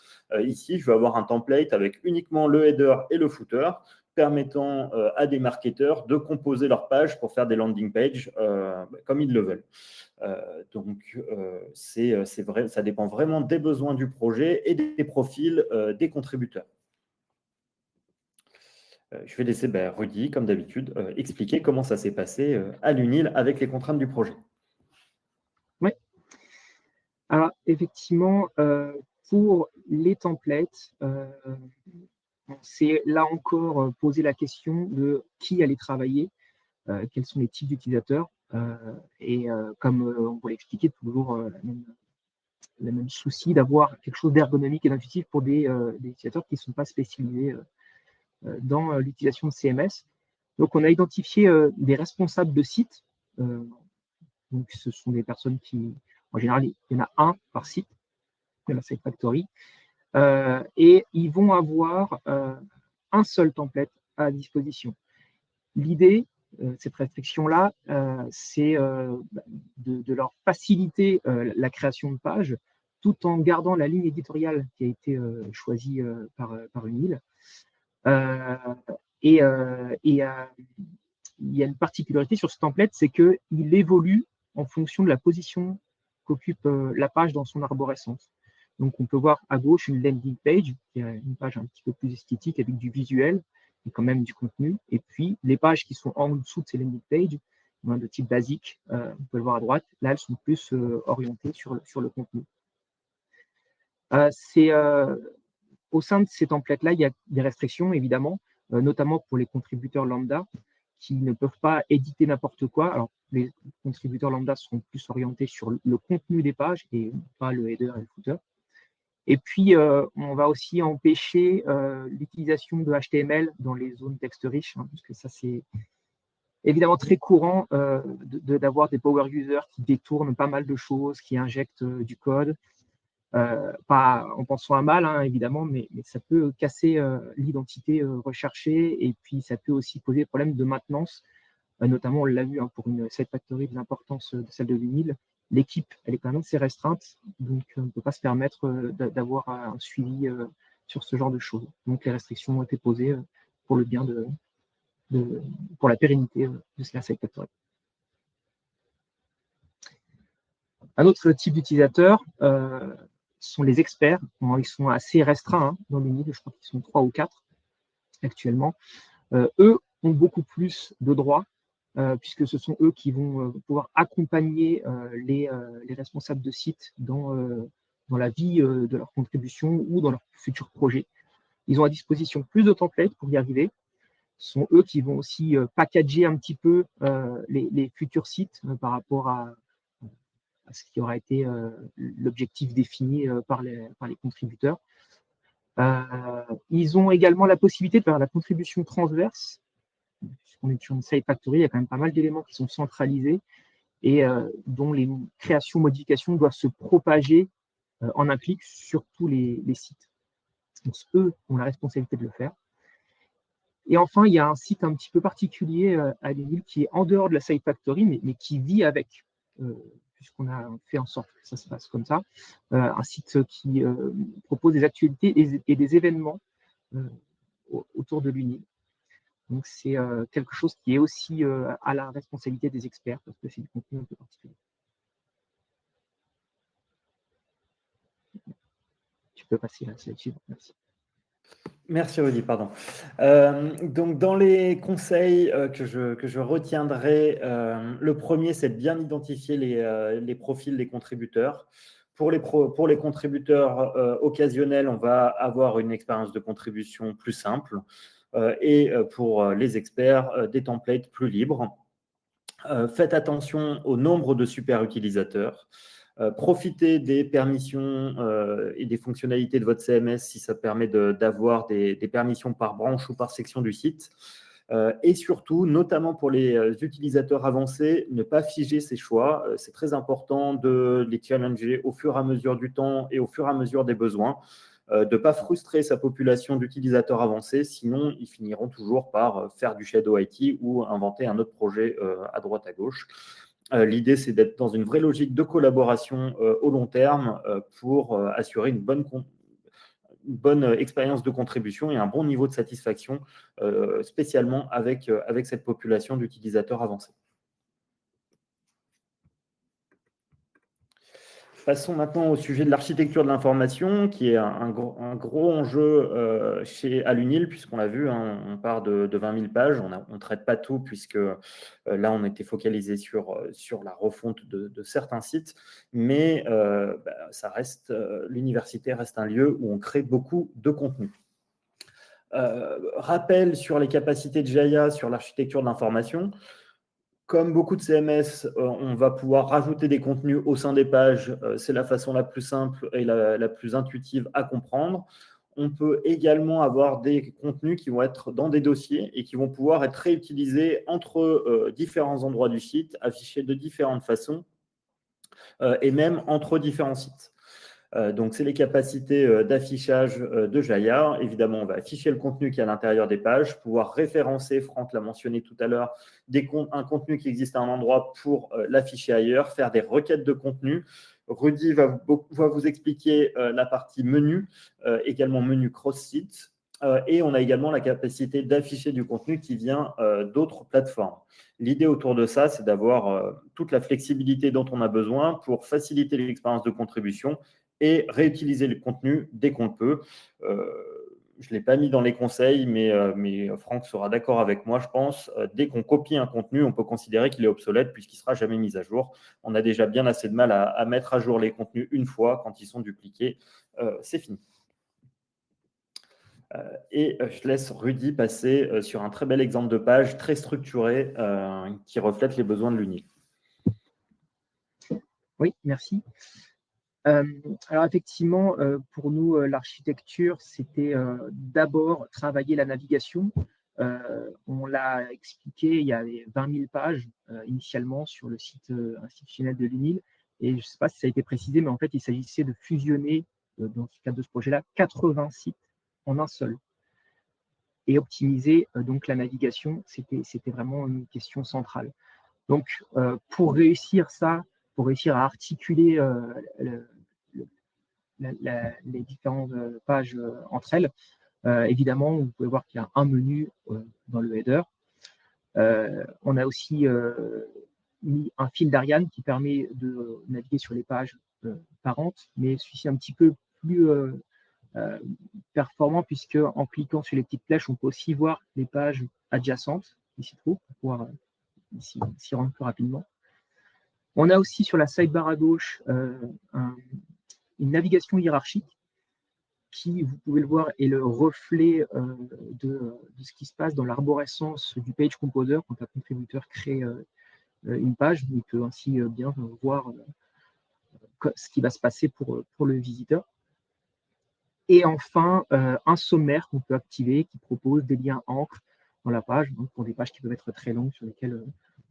Ici, je vais avoir un template avec uniquement le header et le footer, permettant à des marketeurs de composer leur page pour faire des landing pages comme ils le veulent. C'est vrai, ça dépend vraiment des besoins du projet et des profils des contributeurs. Je vais laisser Rudy, comme d'habitude, expliquer comment ça s'est passé à l'UNIL avec les contraintes du projet. Oui. Alors, effectivement, pour les templates, on s'est là encore posé la question de qui allait travailler, quels sont les types d'utilisateurs. Comme on peut l'expliquer, toujours le même souci d'avoir quelque chose d'ergonomique et d'intuitif pour des utilisateurs qui ne sont pas spécialisés dans l'utilisation de CMS. Donc, on a identifié des responsables de site. Donc, ce sont des personnes qui, en général, il y en a un par site de la Site Factory. Et ils vont avoir un seul template à disposition. L'idée, cette restriction-là, c'est de leur faciliter la création de pages tout en gardant la ligne éditoriale qui a été choisie par Unil. Il y a une particularité sur ce template, c'est qu'il évolue en fonction de la position qu'occupe la page dans son arborescence. Donc, on peut voir à gauche une landing page, qui est une page un petit peu plus esthétique avec du visuel et quand même du contenu. Et puis, les pages qui sont en dessous de ces landing pages, de type basique, on peut le voir à droite, là, elles sont plus orientées sur le contenu. Au sein de ces templates-là, il y a des restrictions, évidemment, notamment pour les contributeurs lambda qui ne peuvent pas éditer n'importe quoi. Alors, les contributeurs lambda seront plus orientés sur le contenu des pages et pas le header et le footer. Et puis, on va aussi empêcher l'utilisation de HTML dans les zones texte riches, parce que ça, c'est évidemment très courant d'avoir des power users qui détournent pas mal de choses, qui injectent du code. Pas en pensant à mal, évidemment, mais ça peut casser l'identité recherchée et puis ça peut aussi poser des problèmes de maintenance. Notamment, on l'a vu pour une site factory de l'importance de celle de l'UNIL. L'équipe, elle est quand même assez restreinte, donc on ne peut pas se permettre d'avoir un suivi sur ce genre de choses. Donc, les restrictions ont été posées pour le bien pour la pérennité de la site factory. Un autre type d'utilisateur sont les experts. Bon, ils sont assez restreints dans l'UNIL, je crois qu'ils sont 3 ou 4 actuellement. Eux ont beaucoup plus de droits, puisque ce sont eux qui vont pouvoir accompagner les responsables de site dans la vie de leur contribution ou dans leur futur projet. Ils ont à disposition plus de templates pour y arriver. Ce sont eux qui vont aussi packager un petit peu les futurs sites par rapport à ce qui aura été l'objectif défini par les contributeurs. Ils ont également la possibilité de faire la contribution transverse. Puisqu'on est sur une site factory, il y a quand même pas mal d'éléments qui sont centralisés et dont les créations, modifications doivent se propager en un clic sur tous les sites. Donc, eux ont la responsabilité de le faire. Et enfin, il y a un site un petit peu particulier à l'UNIL qui est en dehors de la site factory, mais qui vit avec, puisqu'on a fait en sorte que ça se passe comme ça. Un site qui propose des actualités et des événements autour de l'UNIL. Donc, c'est quelque chose qui est aussi à la responsabilité des experts, parce que c'est du contenu un peu particulier. Tu peux passer à la slide suivante, merci. Merci Rudy, pardon. Donc dans les conseils que je retiendrai, le premier, c'est de bien identifier les profils des contributeurs. Pour les contributeurs occasionnels, on va avoir une expérience de contribution plus simple. Et pour les experts, des templates plus libres. Faites attention au nombre de super utilisateurs. Profitez des permissions et des fonctionnalités de votre CMS si ça permet d'avoir des permissions par branche ou par section du site. Et surtout, notamment pour les utilisateurs avancés, ne pas figer ses choix. C'est très important de les challenger au fur et à mesure du temps et au fur et à mesure des besoins. De ne pas frustrer sa population d'utilisateurs avancés, sinon ils finiront toujours par faire du shadow IT ou inventer un autre projet à droite à gauche. L'idée, c'est d'être dans une vraie logique de collaboration au long terme pour assurer une bonne expérience de contribution et un bon niveau de satisfaction, spécialement avec cette population d'utilisateurs avancés. Passons maintenant au sujet de l'architecture de l'information, qui est un gros enjeu à l'UNIL, puisqu'on l'a vu, on part de 20 000 pages, on ne traite pas tout, puisque là, on était focalisé sur la refonte de certains sites, mais l'université reste un lieu où on crée beaucoup de contenu. Rappel sur les capacités de Jaya sur l'architecture de l'information. Comme beaucoup de CMS, on va pouvoir rajouter des contenus au sein des pages. C'est la façon la plus simple et la plus intuitive à comprendre. On peut également avoir des contenus qui vont être dans des dossiers et qui vont pouvoir être réutilisés entre différents endroits du site, affichés de différentes façons et même entre différents sites. Donc, c'est les capacités d'affichage de Jaya. Évidemment, on va afficher le contenu qui est à l'intérieur des pages, pouvoir référencer, Franck l'a mentionné tout à l'heure, un contenu qui existe à un endroit pour l'afficher ailleurs, faire des requêtes de contenu Rudy va vous expliquer la partie menu, également menu cross-site. Et on a également la capacité d'afficher du contenu qui vient d'autres plateformes. L'idée autour de ça, c'est d'avoir toute la flexibilité dont on a besoin pour faciliter l'expérience de contribution et réutiliser le contenu dès qu'on le peut. Je ne l'ai pas mis dans les conseils, mais Franck sera d'accord avec moi, je pense. Dès qu'on copie un contenu, on peut considérer qu'il est obsolète puisqu'il ne sera jamais mis à jour. On a déjà bien assez de mal à mettre à jour les contenus une fois. Quand ils sont dupliqués, c'est fini. Et je laisse Rudy passer sur un très bel exemple de page très structuré qui reflète les besoins de l'UNIL. Oui, merci. Alors effectivement, pour nous, l'architecture, c'était d'abord travailler la navigation. On l'a expliqué, il y avait 20 000 pages initialement sur le site institutionnel de l'UNIL. Et je ne sais pas si ça a été précisé, mais en fait, il s'agissait de fusionner, dans le cadre de ce projet-là, 80 sites en un seul. Et optimiser donc la navigation, c'était vraiment une question centrale. Donc, pour réussir ça, pour réussir à articuler les différentes pages entre elles, évidemment, vous pouvez voir qu'il y a un menu dans le header. On a aussi mis un fil d'Ariane qui permet de naviguer sur les pages parentes, mais celui-ci un petit peu plus performant puisque en cliquant sur les petites flèches, on peut aussi voir les pages adjacentes qui s'y trouvent pour pouvoir s'y rendre plus rapidement. On a aussi sur la sidebar à gauche une navigation hiérarchique qui, vous pouvez le voir, est le reflet de ce qui se passe dans l'arborescence du Page Composer quand un contributeur crée une page. Il peut ainsi bien voir ce qui va se passer pour le visiteur. Et enfin, un sommaire qu'on peut activer qui propose des liens encres dans la page, donc pour des pages qui peuvent être très longues sur lesquelles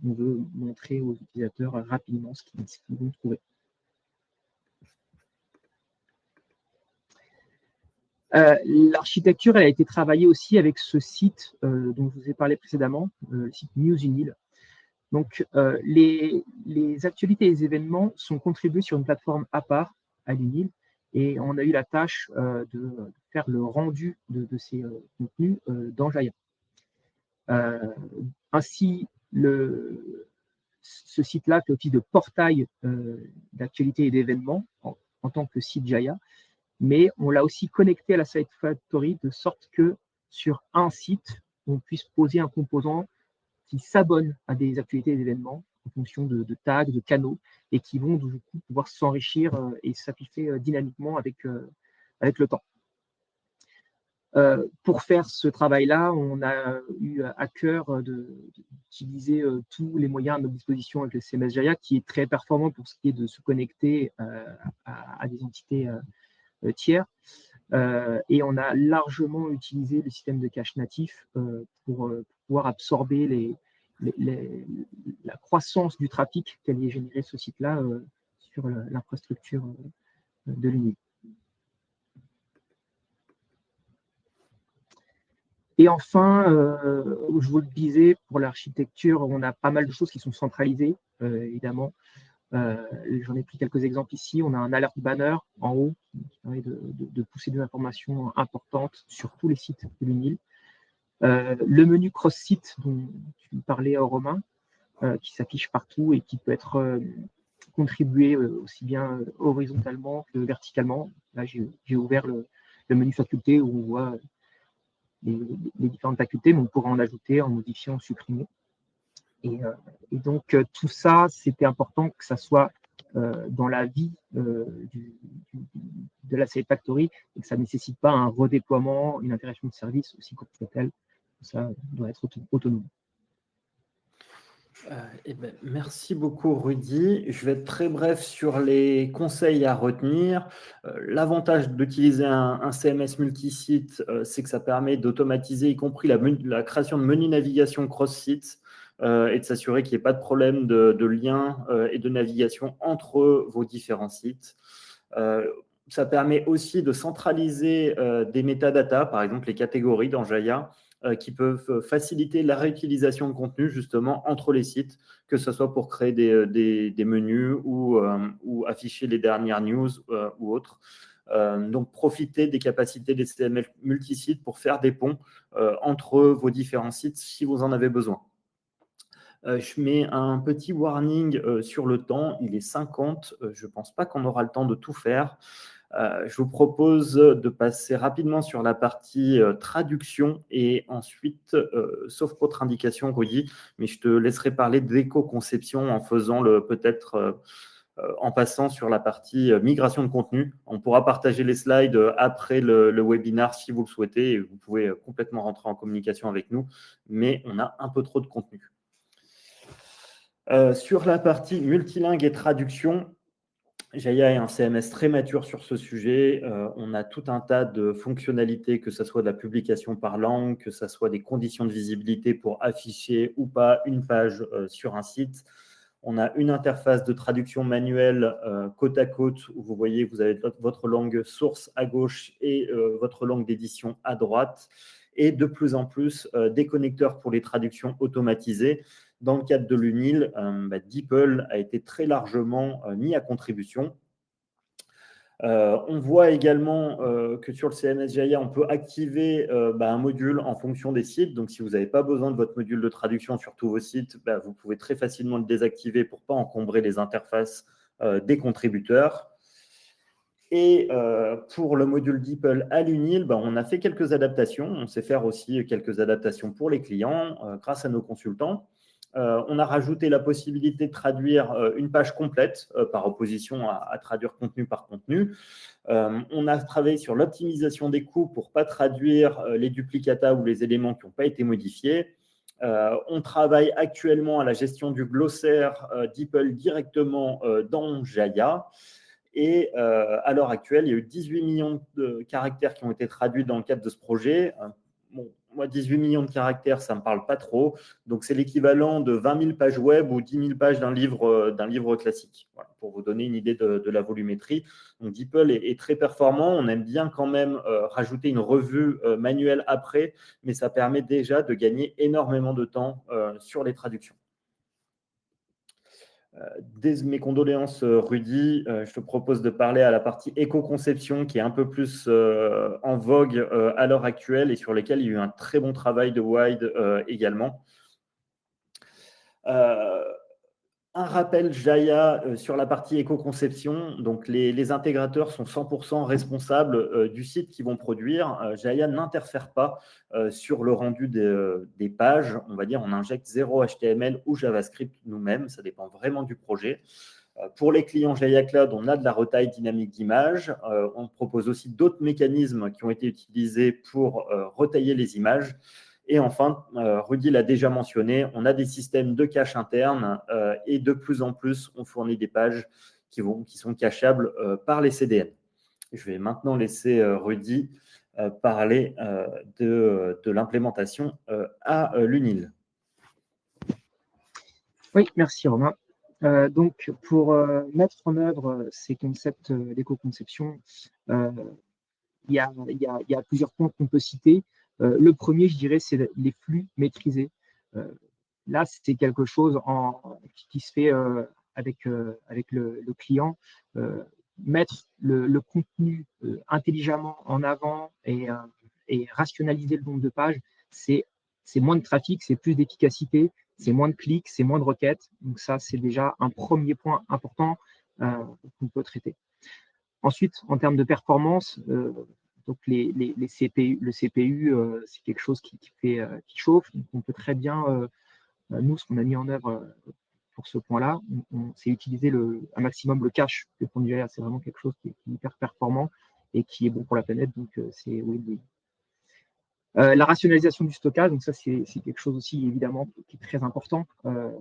on veut montrer aux utilisateurs rapidement ce qu'ils vont trouver. L'architecture, elle a été travaillée aussi avec ce site dont je vous ai parlé précédemment, le site NewsUnil. Donc, les actualités et les événements sont contribués sur une plateforme à part à l'UNIL et on a eu la tâche de faire le rendu de ces contenus dans Jaya. Ainsi, ce site-là fait office de portail d'actualités et d'événements en tant que site Jaya, mais on l'a aussi connecté à la Site Factory de sorte que sur un site, on puisse poser un composant qui s'abonne à des actualités et des événements en fonction de tags, de canaux, et qui vont du coup pouvoir s'enrichir et s'appliquer dynamiquement avec le temps. Pour faire ce travail-là, on a eu à cœur d'utiliser tous les moyens à notre disposition avec le CMS Jaya, qui est très performant pour ce qui est de se connecter à des entités tiers. Et on a largement utilisé le système de cache natif pour pouvoir absorber la croissance du trafic qu'allait générer ce site-là sur l'infrastructure de l'UNIL. Et enfin, je vous le disais, pour l'architecture, on a pas mal de choses qui sont centralisées, évidemment. J'en ai pris quelques exemples ici. On a un alert banner en haut qui permet de pousser des informations importantes sur tous les sites de l'UNIL. Le menu cross-site dont tu parlais, Romain, qui s'affiche partout et qui peut être contribué aussi bien horizontalement que verticalement. Là, j'ai ouvert le menu faculté où on voit les différentes facultés, mais on pourra en ajouter, en modifiant, en supprimer. Et donc, tout ça, c'était important que ça soit dans la vie de la Site Factory et que ça ne nécessite pas un redéploiement, une interaction de service aussi courte soit-elle. Ça doit être autonome. Merci beaucoup, Rudy. Je vais être très bref sur les conseils à retenir. L'avantage d'utiliser un CMS multisite, c'est que ça permet d'automatiser, y compris la création de menus navigation cross-site et de s'assurer qu'il n'y ait pas de problème de lien et de navigation entre vos différents sites. Ça permet aussi de centraliser des métadatas, par exemple les catégories dans Jaya, qui peuvent faciliter la réutilisation de contenu justement entre les sites, que ce soit pour créer des menus ou afficher les dernières news ou autres. Donc, profitez des capacités des CMS multisites pour faire des ponts entre vos différents sites si vous en avez besoin. Je mets un petit warning sur le temps, il est 50, je ne pense pas qu'on aura le temps de tout faire. Je vous propose de passer rapidement sur la partie traduction et ensuite, sauf contre-indication, Rudy, mais je te laisserai parler d'éco-conception en faisant peut-être en passant sur la partie migration de contenu. On pourra partager les slides après le webinaire si vous le souhaitez et vous pouvez complètement rentrer en communication avec nous, mais on a un peu trop de contenu. Sur la partie multilingue et traduction, Jaya est un CMS très mature sur ce sujet. On a tout un tas de fonctionnalités, que ce soit de la publication par langue, que ce soit des conditions de visibilité pour afficher ou pas une page sur un site. On a une interface de traduction manuelle côte à côte où vous voyez, vous avez votre langue source à gauche et votre langue d'édition à droite. Et de plus en plus, des connecteurs pour les traductions automatisées. Dans le cadre de l'UNIL, DeepL a été très largement mis à contribution. On voit également que sur le CMS Jaya, on peut activer un module en fonction des sites. Donc, si vous n'avez pas besoin de votre module de traduction sur tous vos sites, vous pouvez très facilement le désactiver pour ne pas encombrer les interfaces des contributeurs. Et pour le module DeepL à l'UNIL, on a fait quelques adaptations. On sait faire aussi quelques adaptations pour les clients grâce à nos consultants. On a rajouté la possibilité de traduire une page complète par opposition à traduire contenu par contenu. On a travaillé sur l'optimisation des coûts pour ne pas traduire les duplicata ou les éléments qui n'ont pas été modifiés. On travaille actuellement à la gestion du glossaire DeepL directement dans Jaya. Et à l'heure actuelle, il y a eu 18 millions de caractères qui ont été traduits dans le cadre de ce projet. Bon, moi, 18 millions de caractères, ça ne me parle pas trop. Donc, c'est l'équivalent de 20 000 pages web ou 10 000 pages d'un livre classique, voilà, pour vous donner une idée de la volumétrie. Donc, DeepL est très performant. On aime bien quand même rajouter une revue manuelle après, mais ça permet déjà de gagner énormément de temps sur les traductions. Dès mes condoléances, Rudy, je te propose de parler à la partie éco-conception qui est un peu plus en vogue à l'heure actuelle et sur lesquelles il y a eu un très bon travail de Wide également. Un rappel Jaya sur la partie éco-conception. Donc, les intégrateurs sont 100% responsables du site qu'ils vont produire. Jaya n'interfère pas sur le rendu des pages. On va dire on injecte 0 HTML ou JavaScript nous-mêmes. Ça dépend vraiment du projet. Pour les clients Jaya Cloud, on a de la retaille dynamique d'images. On propose aussi d'autres mécanismes qui ont été utilisés pour retailler les images. Et enfin, Rudy l'a déjà mentionné, on a des systèmes de cache interne et de plus en plus, on fournit des pages qui sont cachables par les CDN. Je vais maintenant laisser Rudy parler de l'implémentation à l'UNIL. Oui, merci Romain. Donc, pour mettre en œuvre ces concepts d'éco-conception, il y a plusieurs points qu'on peut citer. Le premier, je dirais, c'est les flux maîtrisés. Là, c'est quelque chose qui se fait avec le client. Mettre le contenu intelligemment en avant et rationaliser le nombre de pages, c'est moins de trafic, c'est plus d'efficacité, c'est moins de clics, c'est moins de requêtes. Donc ça, c'est déjà un premier point important qu'on peut traiter. Ensuite, en termes de performance, donc les CPU, le CPU, c'est quelque chose qui chauffe. Donc on peut très bien, nous, ce qu'on a mis en œuvre pour ce point-là, c'est utiliser un maximum le cache de Pondera. C'est vraiment quelque chose qui est hyper performant et qui est bon pour la planète. Donc c'est oui. La rationalisation du stockage, donc ça c'est quelque chose aussi évidemment qui est très important,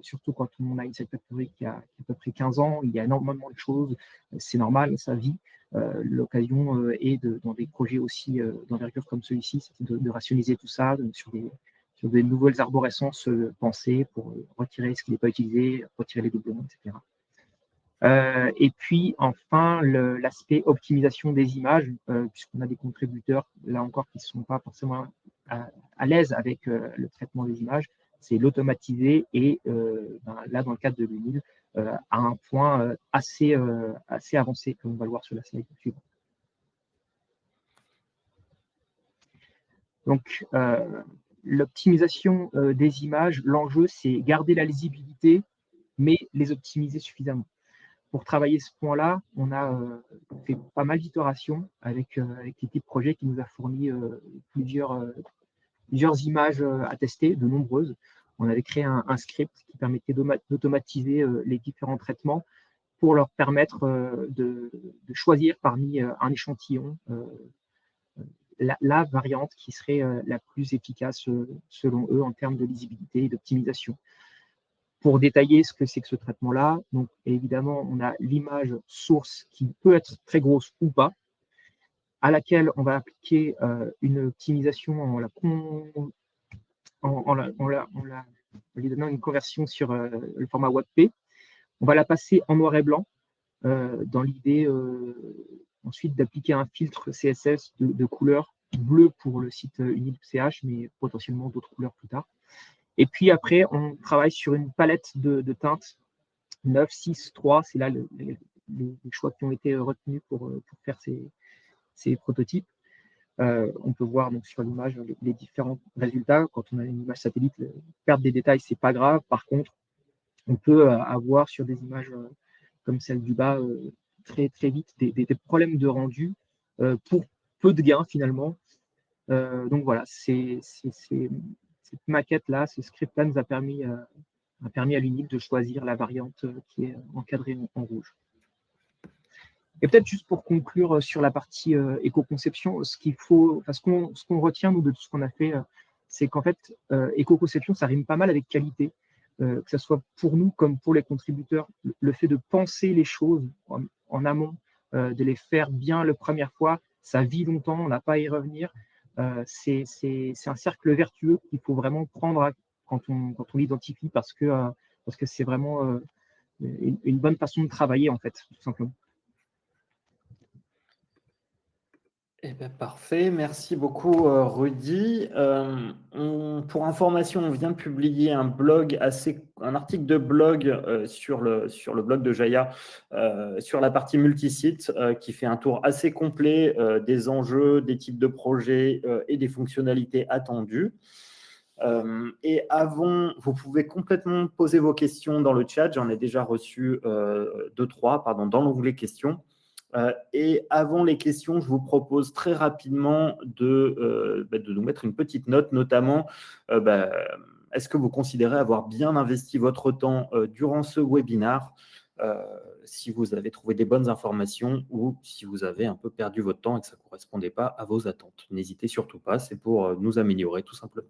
surtout quand on a une Factory qui a à peu près 15 ans, il y a énormément de choses, c'est normal, ça vit. L'occasion est dans des projets aussi d'envergure comme celui-ci, c'est de rationaliser tout ça sur des nouvelles arborescences pensées pour retirer ce qui n'est pas utilisé, retirer les doublons, etc. Et puis enfin l'aspect optimisation des images, puisqu'on a des contributeurs là encore qui ne sont pas forcément à l'aise avec le traitement des images, c'est l'automatiser et là, dans le cadre de l'UNIL, à un point assez avancé, comme on va le voir sur la slide suivante. Donc, l'optimisation des images, l'enjeu, c'est garder la lisibilité, mais les optimiser suffisamment. Pour travailler ce point-là, on a fait pas mal d'itérations avec l'équipe projet qui nous a fourni plusieurs images à tester, de nombreuses. On avait créé un script qui permettait d'automatiser les différents traitements pour leur permettre de choisir parmi un échantillon la variante qui serait la plus efficace selon eux en termes de lisibilité et d'optimisation. Pour détailler ce que c'est que ce traitement-là, donc évidemment, on a l'image source qui peut être très grosse ou pas, à laquelle on va appliquer une optimisation en lui donnant une conversion sur le format WebP. On va la passer en noir et blanc dans l'idée ensuite d'appliquer un filtre CSS de couleur bleu pour le site unil.ch, mais potentiellement d'autres couleurs plus tard. Et puis après, on travaille sur une palette de teintes 9, 6, 3. C'est là les choix qui ont été retenus pour faire ces prototypes. On peut voir donc, sur l'image les différents résultats. Quand on a une image satellite, perdre des détails, ce n'est pas grave. Par contre, on peut avoir sur des images comme celle du bas très, très vite des problèmes de rendu pour peu de gains finalement. Donc voilà, cette maquette-là, ce script-là nous a permis à l'UNIL de choisir la variante qui est encadrée en rouge. Et peut-être juste pour conclure sur la partie éco-conception, ce qu'on retient nous de tout ce qu'on a fait, c'est qu'en fait, éco-conception, ça rime pas mal avec qualité, que ce soit pour nous comme pour les contributeurs. Le fait de penser les choses en amont, de les faire bien la première fois, ça vit longtemps, on n'a pas à y revenir. C'est un cercle vertueux qu'il faut vraiment prendre quand on l'identifie parce que c'est vraiment une bonne façon de travailler, en fait, tout simplement. Eh bien, parfait, merci beaucoup Rudy. Pour information, on vient de publier un article de blog sur le blog de Jaya sur la partie multisite qui fait un tour assez complet des enjeux, des types de projets et des fonctionnalités attendues. Et avant, vous pouvez complètement poser vos questions dans le chat. J'en ai déjà reçu 2-3 dans l'onglet questions. Et avant les questions, je vous propose très rapidement de nous mettre une petite note, notamment est-ce que vous considérez avoir bien investi votre temps durant ce webinaire, si vous avez trouvé des bonnes informations ou si vous avez un peu perdu votre temps et que ça ne correspondait pas à vos attentes. N'hésitez surtout pas, c'est pour nous améliorer tout simplement.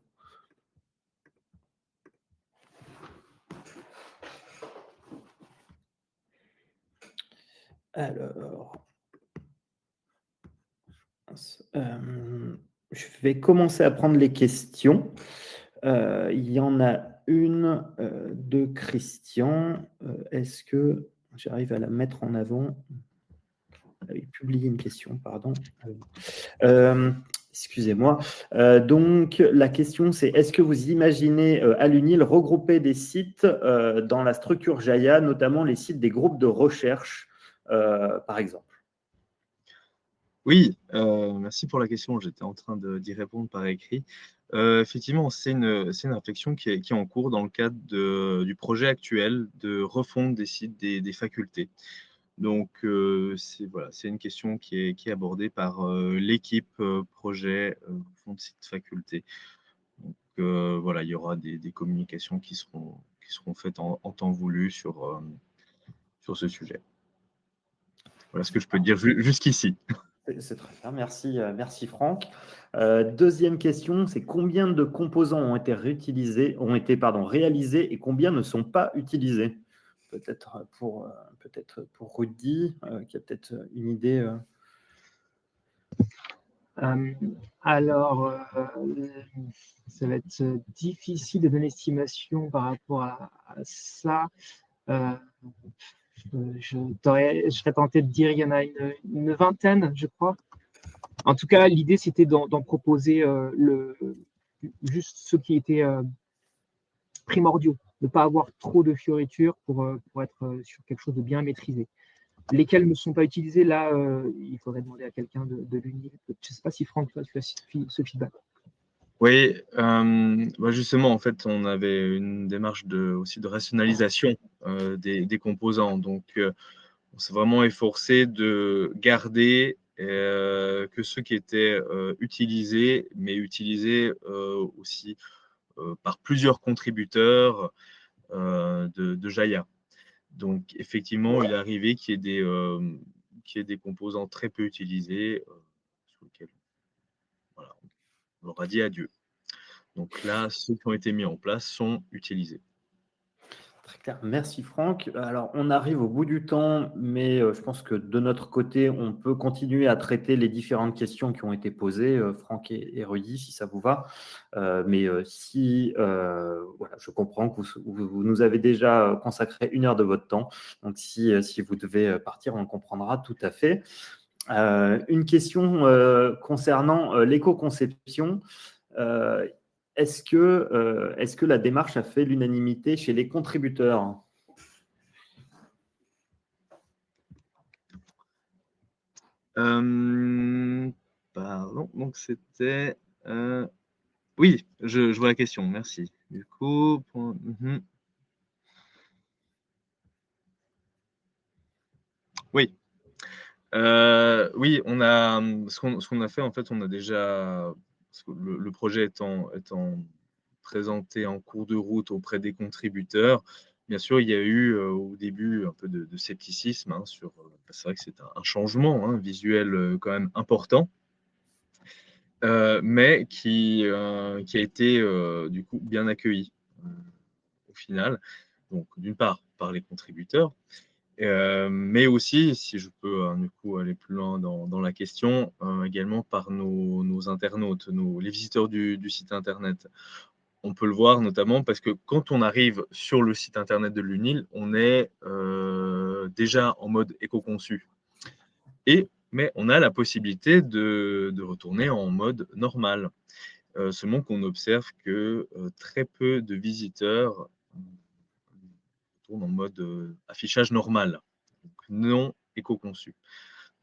Alors, je vais commencer à prendre les questions. Il y en a une de Christian. Est-ce que j'arrive à la mettre en avant? Il publié une question, pardon. Excusez-moi. Donc, la question, c'est est-ce que vous imaginez à l'UNIL regrouper des sites dans la structure Jaya, notamment les sites des groupes de recherche, par exemple? Oui, merci pour la question. J'étais en train d'y répondre par écrit. Effectivement, c'est une réflexion qui est en cours dans le cadre du projet actuel de refonte des sites des facultés. Donc, c'est une question qui est abordée par l'équipe projet refonte site faculté. Donc, voilà, il y aura des communications qui seront faites en temps voulu sur ce sujet. Voilà ce que je peux dire jusqu'ici. C'est très bien, merci Franck. Deuxième question, c'est combien de composants ont été réalisés et combien ne sont pas utilisés? Peut-être pour Rudy, qui a peut-être une idée. Alors, ça va être difficile de donner estimation par rapport à ça. Je serais tenté de dire qu'il y en a une vingtaine, je crois. En tout cas, l'idée, c'était d'en proposer juste ceux qui étaient primordiaux, de ne pas avoir trop de fioritures pour être sur quelque chose de bien maîtrisé. Lesquels ne sont pas utilisés, là, il faudrait demander à quelqu'un de l'UNIL. Je ne sais pas si Franck, tu as ce feedback. Oui, justement, en fait, on avait une démarche aussi de rationalisation des composants. Donc, on s'est vraiment efforcé de garder que ceux qui étaient utilisés, mais utilisés aussi par plusieurs contributeurs de Jaya. Donc, effectivement, il est arrivé qu'il y ait des composants très peu utilisés sur lesquels voilà, on leur a dit adieu. Donc là, ceux qui ont été mis en place sont utilisés. Très clair. Merci Franck. Alors, on arrive au bout du temps, mais je pense que de notre côté, on peut continuer à traiter les différentes questions qui ont été posées, Franck et Rudy, si ça vous va. Si, voilà, je comprends que vous nous avez déjà consacré 1 heure de votre temps. Donc, si vous devez partir, on le comprendra tout à fait. Une question concernant l'éco-conception. Est-ce que la démarche a fait l'unanimité chez les contributeurs? Pardon, donc c'était… oui, je vois la question, merci. Du coup, oui. Oui, on a ce qu'on a fait, en fait, on a déjà, le projet étant présenté en cours de route auprès des contributeurs, bien sûr, il y a eu au début un peu de scepticisme sur. C'est vrai que c'est un changement visuel quand même important, mais qui a été du coup bien accueilli au final. Donc, d'une part, par les contributeurs, mais aussi, si je peux du coup aller plus loin dans la question, également par nos internautes, les visiteurs du site internet. On peut le voir notamment parce que quand on arrive sur le site internet de l'UNIL, on est déjà en mode éco-conçu. Mais on a la possibilité de retourner en mode normal. Seulement qu'on observe que très peu de visiteurs retournent en mode affichage normal, donc non éco-conçu.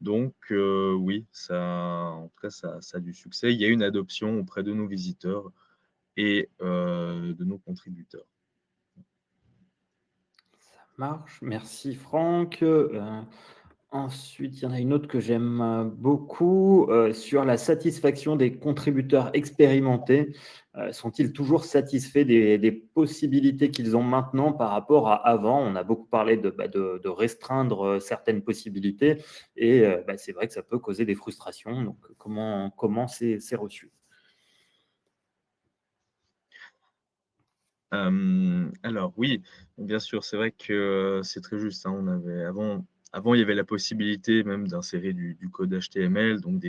Donc oui, en tout cas, ça a du succès. Il y a une adoption auprès de nos visiteurs et de nos contributeurs. Ça marche. Merci Franck. Ensuite, il y en a une autre que j'aime beaucoup sur la satisfaction des contributeurs expérimentés. Sont-ils toujours satisfaits des possibilités qu'ils ont maintenant par rapport à avant? On a beaucoup parlé de restreindre certaines possibilités et c'est vrai que ça peut causer des frustrations. Donc, comment c'est reçu? Alors oui, bien sûr, c'est vrai que c'est très juste. On avait avant, il y avait la possibilité même d'insérer du code HTML donc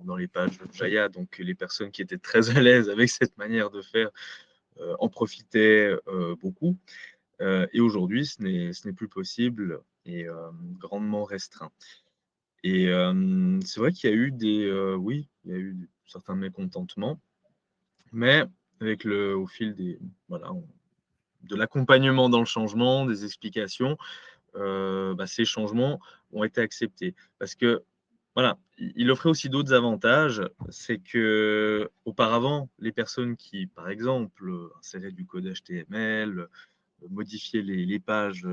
dans les pages Jaya. Donc les personnes qui étaient très à l'aise avec cette manière de faire en profitaient beaucoup. Et aujourd'hui, ce n'est plus possible et grandement restreint. Et c'est vrai qu'il y a eu oui, il y a eu certains mécontentements, mais au fil de l'accompagnement dans le changement, des explications, ces changements ont été acceptés. Parce que, voilà, il offrait aussi d'autres avantages. C'est que auparavant, les personnes qui, par exemple, inséraient du code HTML, modifiaient les pages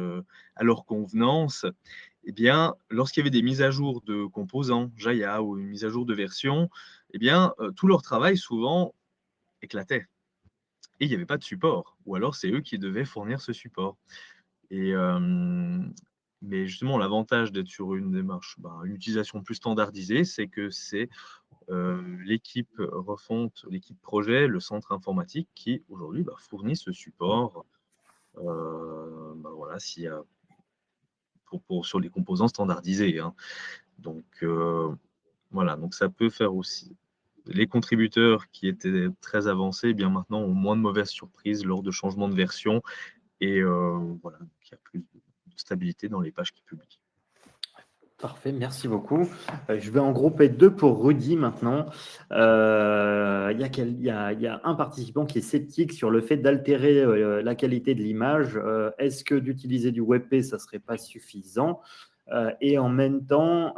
à leur convenance, eh bien, lorsqu'il y avait des mises à jour de composants, Jaya, ou une mise à jour de version, eh bien, tout leur travail, souvent, éclatait. Et il n'y avait pas de support. Ou alors, c'est eux qui devaient fournir ce support. Mais justement, l'avantage d'être sur une démarche, une utilisation plus standardisée, c'est que c'est l'équipe refonte, l'équipe projet, le centre informatique qui, aujourd'hui, fournit ce support sur les composants standardisés. Donc, voilà, donc ça peut faire aussi. Les contributeurs qui étaient très avancés, bien maintenant, ont moins de mauvaises surprises lors de changements de version et voilà, il y a plus de stabilité dans les pages qu'ils publient. Parfait, merci beaucoup. Je vais en grouper 2 pour Rudy maintenant. Il y a un participant qui est sceptique sur le fait d'altérer la qualité de l'image. Est-ce que d'utiliser du WebP, ça ne serait pas suffisant? Et en même temps,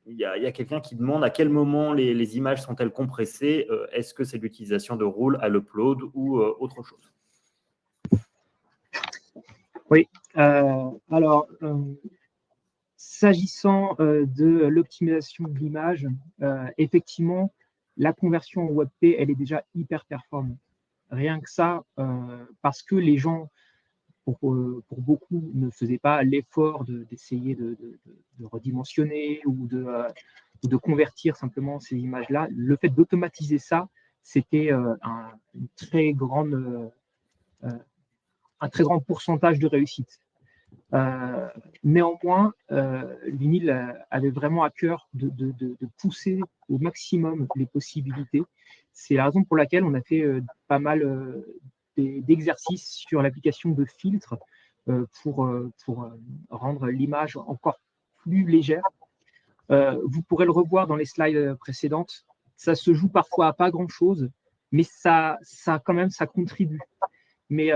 il y a quelqu'un qui demande à quel moment les images sont-elles compressées? Est-ce que c'est l'utilisation de rule à l'upload ou autre chose? Oui, alors, s'agissant de l'optimisation de l'image, effectivement, la conversion en WebP, elle est déjà hyper performante. Rien que ça, parce que les gens, pour beaucoup, ne faisaient pas l'effort d'essayer de redimensionner ou de convertir simplement ces images-là. Le fait d'automatiser ça, c'était un très grand pourcentage de réussite. Néanmoins, l'UNIL avait vraiment à cœur de pousser au maximum les possibilités. C'est la raison pour laquelle on a fait pas mal d'exercices sur l'application de filtres pour rendre l'image encore plus légère. Vous pourrez le revoir dans les slides précédentes. Ça se joue parfois à pas grand-chose, mais ça contribue. Mais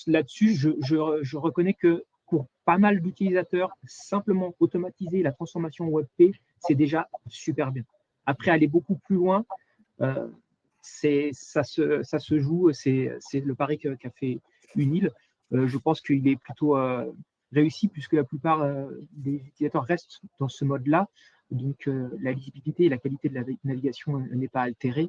là-dessus, je reconnais que pour pas mal d'utilisateurs, simplement automatiser la transformation WebP, c'est déjà super bien. Après, aller beaucoup plus loin, ça se joue, c'est le pari qu'a fait Unil. Je pense qu'il est plutôt réussi puisque la plupart des utilisateurs restent dans ce mode-là. Donc, la lisibilité et la qualité de la navigation n'est pas altérée.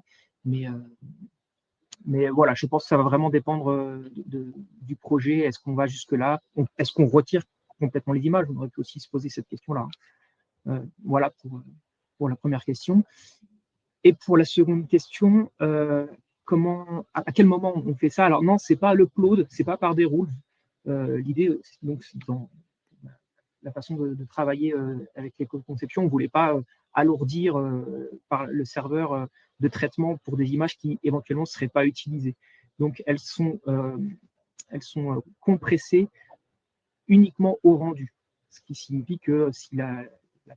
Mais voilà, je pense que ça va vraiment dépendre du projet. Est-ce qu'on va jusque-là? Est-ce qu'on retire complètement les images? On aurait pu aussi se poser cette question-là. Voilà pour la première question. Et pour la seconde question, à quel moment on fait ça? Alors non, c'est pas l'upload, c'est pas par des rules. L'idée, donc, c'est dans la façon de travailler avec l'éco-conception, on ne voulait pas alourdir par le serveur de traitement pour des images qui éventuellement ne seraient pas utilisées. Donc elles sont compressées uniquement au rendu, ce qui signifie que si la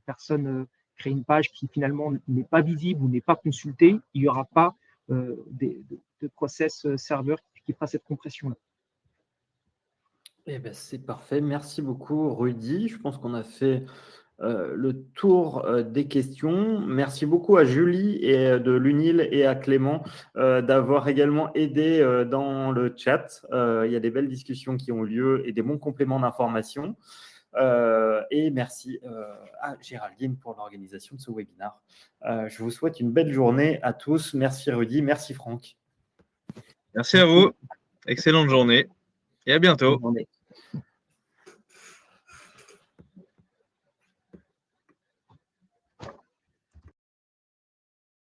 personne crée une page qui finalement n'est pas visible ou n'est pas consultée, il n'y aura pas de process serveur qui fera cette compression-là. Eh ben, c'est parfait. Merci beaucoup, Rudy. Je pense qu'on a fait le tour des questions. Merci beaucoup à Julie et de l'UNIL et à Clément d'avoir également aidé dans le chat. Il y a des belles discussions qui ont lieu et des bons compléments d'information. Et merci à Géraldine pour l'organisation de ce webinaire. Je vous souhaite une belle journée à tous. Merci Rudy, merci Franck. Merci à vous. Excellente journée et à bientôt. Bonne journée.